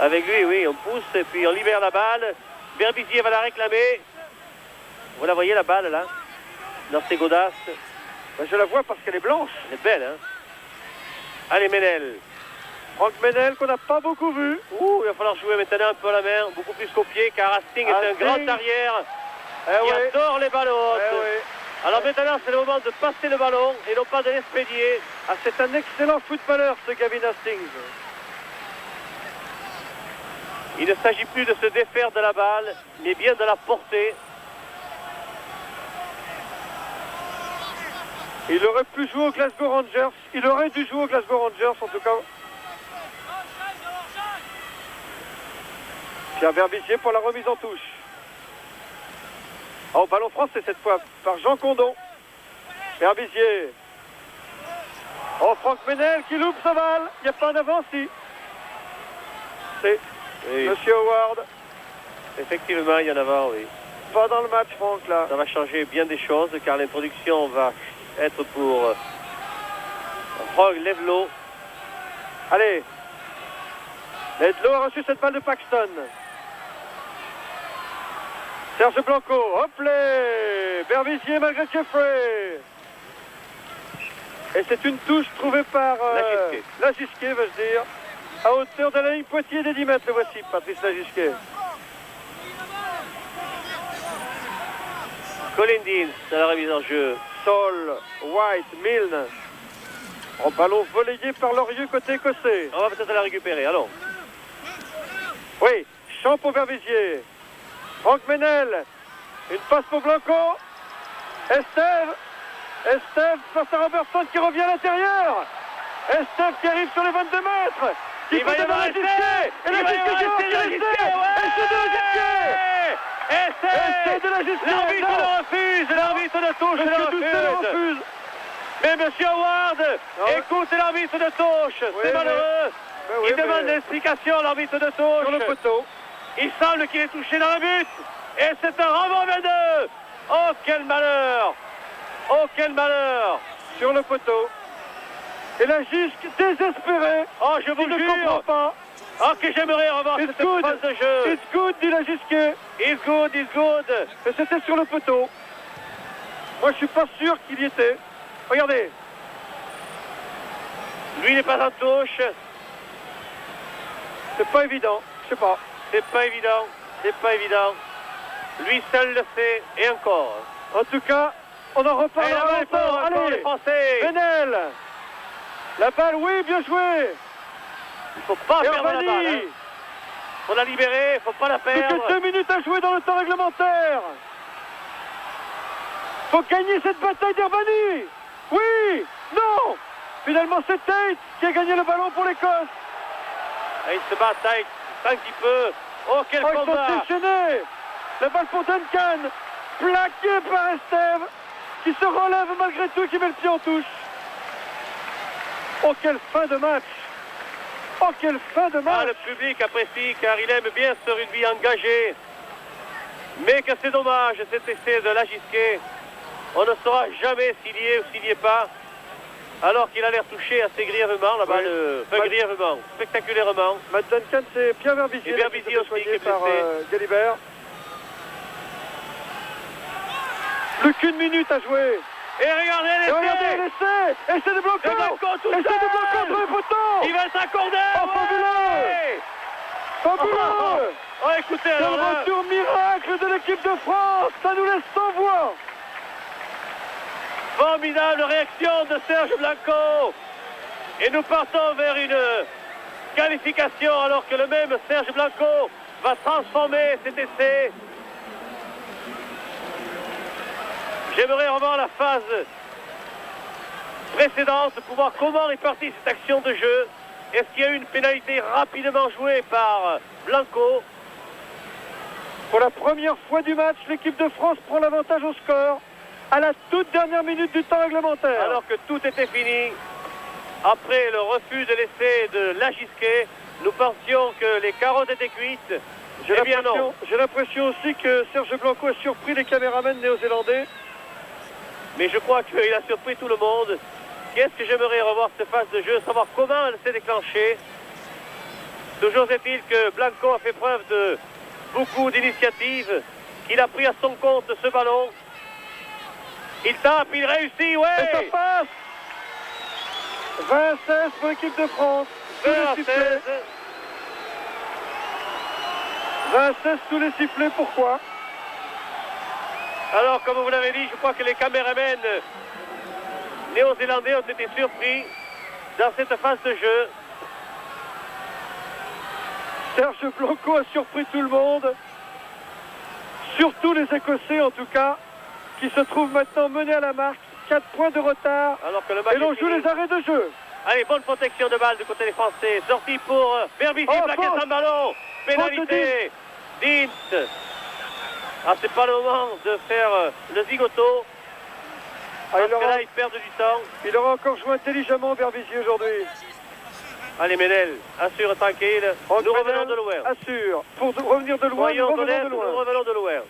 Avec lui, oui, on pousse et puis on libère la balle. Berbizier va la réclamer. Vous la voyez la balle là? Dans ses godasses. Ben, je la vois parce qu'elle est blanche. Elle est belle, hein? Allez, Ménel. Franck Ménel qu'on n'a pas beaucoup vu. Ouh, il va falloir jouer maintenant un peu à la main, beaucoup plus qu'au pied, car Hastings est un grand arrière qui adore les ballons hautes. Alors maintenant, c'est le moment de passer le ballon et non pas de l'expédier. Ah, c'est un excellent footballeur, ce Gavin Hastings. Il ne s'agit plus de se défaire de la balle, mais bien de la porter. Il aurait pu jouer au Glasgow Rangers. Il aurait dû jouer au Glasgow Rangers, en tout cas. Pierre Berbizier pour la remise en touche. Oh, ballon français cette fois par Jean Condon. Berbizier. Oh, Franck Ménel qui loupe sa balle. Il n'y a pas d'avance si. C'est Monsieur Howard. Effectivement, il y en a, oui. Pas dans le match, Franck, là. Ça va changer bien des choses, car l'introduction va être pour Franck Levelot. Allez. Levelot a reçu cette balle de Paxton. Serge Blanco, hop là. Berbizier malgré Jeffrey. Et c'est une touche trouvée par Lagisquet, veux-je dire, à hauteur de la ligne Poitiers des 10 mètres. Le voici, Patrice Lagisquet. Colin Deans à la remise en jeu. Sol, White, Milne. En ballon volleyé par Lorieux côté écossais. On va peut-être la récupérer, allons. Oui, Champ pour Berbizier. Franck Ménel. Une passe pour Blanco. Estève face à Robertson qui revient à l'intérieur. Estève qui arrive sur les 22 mètres. Qui Il va y avoir un essai. Et Lagisquet qui lance l'essai. Essai de Lagisquet. Essai de Lagisquet. L'arbitre le refuse. L'arbitre de touche le refuse. Mais M. Howard écoute l'arbitre de touche. C'est malheureux. Il demande l'explication à l'arbitre de touche. Sur le poteau. Il semble qu'il est touché dans le but. Et c'est un renvoi de 2. Oh, quel malheur. Oh, quel malheur. Sur le poteau. Et la Gisque désespérée. Oh, je vous ne jure. comprends pas. Oh, que j'aimerais revoir cette phase de jeu. It's good, dit la Gisque. It's good, it's good. Et c'était sur le poteau. Moi, je suis pas sûr qu'il y était. Regardez. Lui n'est pas en touche. C'est pas évident. Je sais pas. C'est pas évident. C'est pas évident. Lui seul le sait. Et encore. En tout cas, on en reparlera longtemps. Allez, les Français. Venel. La balle, oui, bien joué. Il faut pas perdre la balle. Hein. Faut la libérer, faut pas la perdre. Plus que 2 minutes à jouer dans le temps réglementaire. Faut gagner cette bataille d'Herbani. Oui, non. Finalement, c'est Tate qui a gagné le ballon pour l'Écosse. Et il se bat Tate un petit peu. Oh, quel combat. Ils sont déchaînés. La balle pour Duncan, plaquée par Estève, qui se relève malgré tout, qui met le pied en touche. Oh, quelle fin de match. Oh, quelle fin de match. Ah, le public apprécie car il aime bien ce rugby engagé. Mais que c'est dommage, cet essai de Lagisquet. On ne saura jamais s'il y est ou s'il n'y est pas. Alors qu'il a l'air touché assez grièvement, la balle, grièvement, spectaculairement. Matt Duncan, c'est Pierre Verbizier. Et Verbizier aussi qui est par blessé. Galibert. Plus qu'une minute à jouer. Et regardez l'essai. Essai de Blanco. Essai de Blanco entre les poteaux. Il va s'accorder. Oh, fabuleux. Fabuleux. Oh, écoutez, c'est alors le là... retour miracle de l'équipe de France. Ça nous laisse sans voix. Formidable réaction de Serge Blanco. Et nous partons vers une qualification alors que le même Serge Blanco va transformer cet essai. J'aimerais revoir la phase précédente pour voir comment est partie cette action de jeu. Est-ce qu'il y a eu une pénalité rapidement jouée par Blanco? Pour la première fois du match, l'équipe de France prend l'avantage au score à la toute dernière minute du temps réglementaire. Alors que tout était fini, après le refus de l'essai de Lagisquet, nous pensions que les carottes étaient cuites. J'ai l'impression aussi que Serge Blanco a surpris les caméramans néo-zélandais. Mais je crois qu'il a surpris tout le monde. Qu'est-ce que j'aimerais revoir cette phase de jeu, savoir comment elle s'est déclenchée. Toujours est-il que Blanco a fait preuve de beaucoup d'initiatives, qu'il a pris à son compte ce ballon. Il tape, il réussit, ouais. Et ça passe. 20-16 pour l'équipe de France. 20-16. 20-16 sous les sifflets, pourquoi? Alors, comme vous l'avez dit, je crois que les caméramans néo-zélandais ont été surpris dans cette phase de jeu. Serge Blanco a surpris tout le monde, surtout les Écossais en tout cas, qui se trouvent maintenant menés à la marque, 4 points de retard, alors que le match et l'on joue les arrêts de jeu. Allez, bonne protection de balle du côté des Français, sortie pour Verbizier, plaqué sans ballon, pénalité, Dins. Ah, c'est pas le moment de faire le zigoto. Parce que là, ils perdent du temps. Il aura encore joué intelligemment Verbizier aujourd'hui. Allez, Ménel, assure tranquille. Nous revenons de loin. Assure. Pour revenir de loin, nous revenons de loin.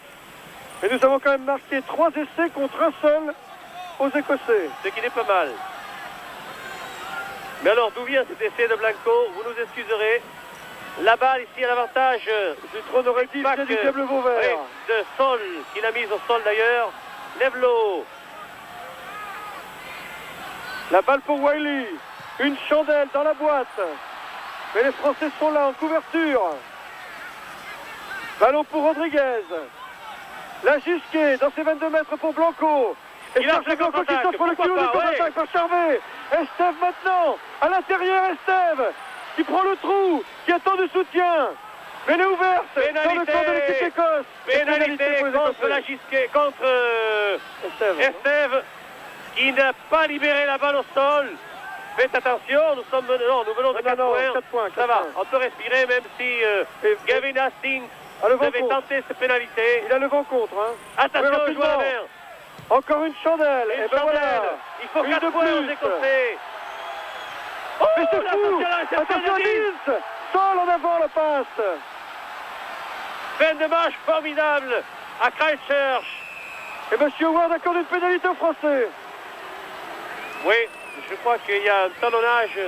Et nous avons quand même marqué 3 essais contre un seul aux Écossais. Ce qui n'est pas mal. Mais alors, d'où vient cet essai de Blanco? Vous nous excuserez. La balle ici à l'avantage du trône aurait dit du Diable Vauvert. Oui, de Sol, qu'il a mise au sol d'ailleurs. Lève-l'eau. La balle pour Wiley. Une chandelle dans la boîte. Mais les Français sont là en couverture. Ballon pour Rodriguez. Lagisquet dans ses 22 mètres pour Blanco. Et Serge Blanco qui s'offre le coup de contre-attaque par Charvet. Estève maintenant. À l'intérieur, Estève qui prend le trou, qui attend du soutien. Mais elle est ouverte dans le camp de l'équipe d'Écosse. Pénalité contre Lagisquet, contre Estève, qui n'a pas libéré la balle au sol. Faites attention, nous venons de 4 points. Ça va, on peut respirer même si Gavin Hastings devait tenter cette pénalité. Il a le vent contre. Hein. Attention, joue à la mer. Encore une chandelle. Et ben voilà. Il faut Une 4 de points aux plus. Écossais. Oh, Mais c'est fou! attention Attention de Deans. Deans! Sol en avant la passe! Fin de match formidable à Christchurch. Et Monsieur Ward accorde une pénalité aux Français. Oui, je crois qu'il y a un talonnage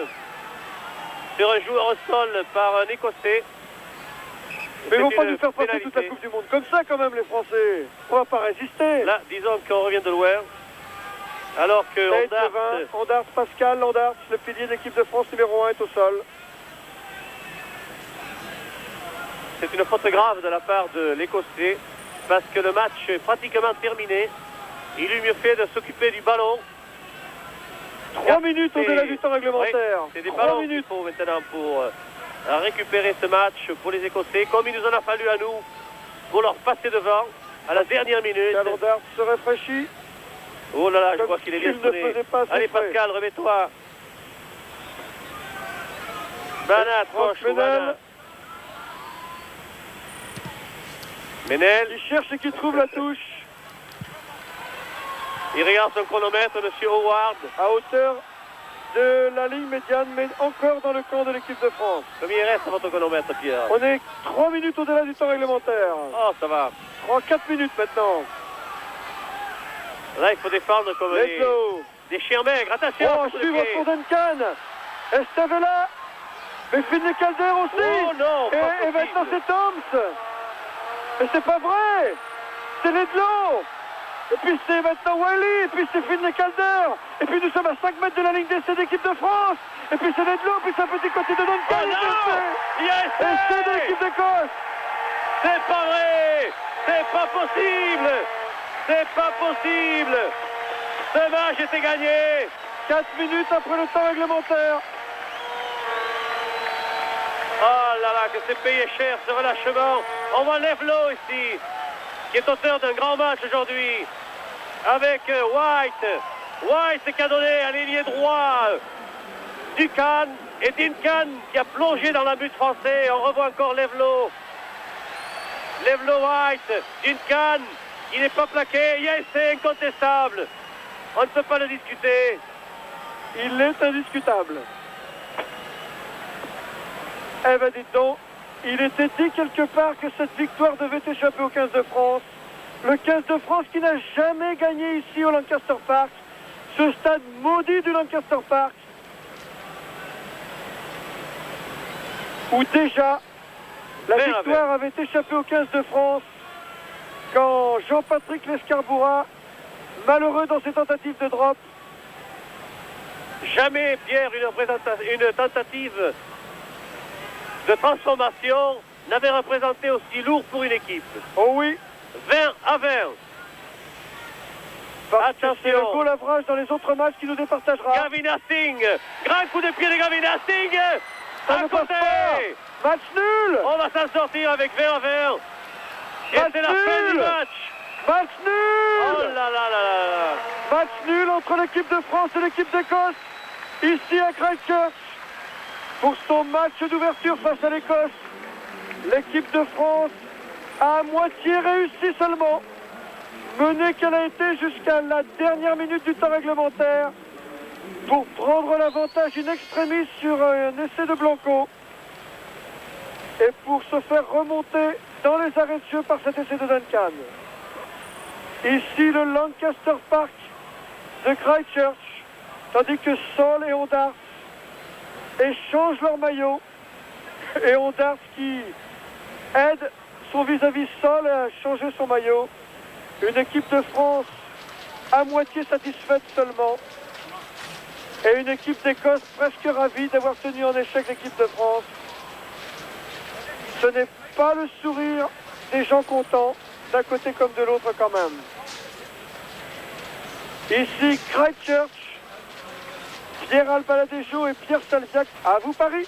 sur un joueur au sol par un Écossais. Mais ils vont C'est pas une nous faire passer toute la pénalité. Coupe du Monde comme ça quand même les Français. On va pas résister. Là, disons qu'on revient de loin. Alors que Tate, Ondart, Ondart, Pascal Ondart, le pilier de l'équipe de France numéro 1 est au sol. c'est une faute grave de la part de l'Écossais parce que le match est pratiquement terminé. Il eût mieux fait de s'occuper du ballon. 3 minutes Et- au-delà du temps réglementaire. Oui, c'est des 3 ballons qu'il minutes. faut maintenant pour récupérer ce match pour les Écossais, comme il nous en a fallu à nous pour leur passer devant à la dernière minute. Pascal Ondart se rafraîchit. Oh là là, je Comme crois qu'il est s'il bien ne sonné. faisait pas ses Allez frais. Pascal, remets-toi. Banat, Franck Roche, Banat. Ménel, Il cherche et qui trouve la touche il regarde son chronomètre, Monsieur Howard. à hauteur de la ligne médiane, mais encore dans le camp de l'équipe de France. Combien il reste à votre chronomètre, Pierre? On est 3 minutes au-delà du temps réglementaire. Oh, ça va. 4 minutes maintenant. Là, il faut défendre comme Ledlow. des chiens maigres. Attention, Oh, coup de suivre pied. pour Duncan. Estavella. Mais Finley Calder aussi. Oh non, pas Et possible. maintenant c'est Toms. Mais c'est pas vrai. C'est Ledlow. Et puis c'est maintenant Wiley. Et puis c'est Finley Calder. Et puis nous sommes à 5 mètres de la ligne d'essai d'équipe de France. Et puis c'est Ledlow. Puis c'est un petit côté de Duncan. Oh non, il y a Essai de l'équipe d'Écosse. C'est pas vrai. C'est pas possible. C'est pas possible. Ce match était gagné. 4 minutes après le temps réglementaire. Oh là là, que c'est payé cher ce relâchement. On voit Ledlow ici, qui est auteur d'un grand match aujourd'hui, avec White. White qui a donné un ailier droit Duncan et Duncan qui a plongé dans la butte français. On revoit encore Ledlow. Ledlow White, Duncan, il n'est pas plaqué. Yes, c'est incontestable. On ne peut pas le discuter. Il est indiscutable. Eh ben dites donc, il était dit quelque part que cette victoire devait échapper au 15 de France. Le 15 de France qui n'a jamais gagné ici au Lancaster Park. Ce stade maudit du Lancaster Park. Où déjà la Vert à victoire avait échappé au 15 de France quand Jean-Patrick Lescarbura, malheureux dans ses tentatives de drop, Jamais, Pierre, une tentative de transformation n'avait représenté aussi lourd pour une équipe. oh oui, 20 à 20. parce que c'est le Attention. goal average dans les autres matchs qui nous départagera. Gavin Hastings. Grand coup de pied de Gavin Hastings. Ça À ne passe côté. pas. Match nul. On va s'en sortir avec 20 à 20. Et Match c'est la fin nul. du match. Match Oh nul. là là là là là. Match nul entre l'équipe de France et l'équipe d'Écosse, ici à Christchurch, pour son match d'ouverture face à l'Écosse. L'équipe de France a à moitié réussi seulement, menée qu'elle a été jusqu'à la dernière minute du temps réglementaire, pour prendre l'avantage in extremis sur un essai de Blanco, et pour se faire remonter dans les arrêts de jeu par cet essai de Duncan. Ici le Lancaster Park de Christchurch, tandis que Sol et Ondart échangent leur maillot, et Ondart qui aide son vis-à-vis Sol à changer son maillot. Une équipe de France à moitié satisfaite seulement, et une équipe d'Écosse presque ravie d'avoir tenu en échec l'équipe de France. Ce n'est pas le sourire des gens contents, d'un côté comme de l'autre quand même. Ici Christchurch, Pierre Albaladejo et Pierre Salviac. À vous Paris!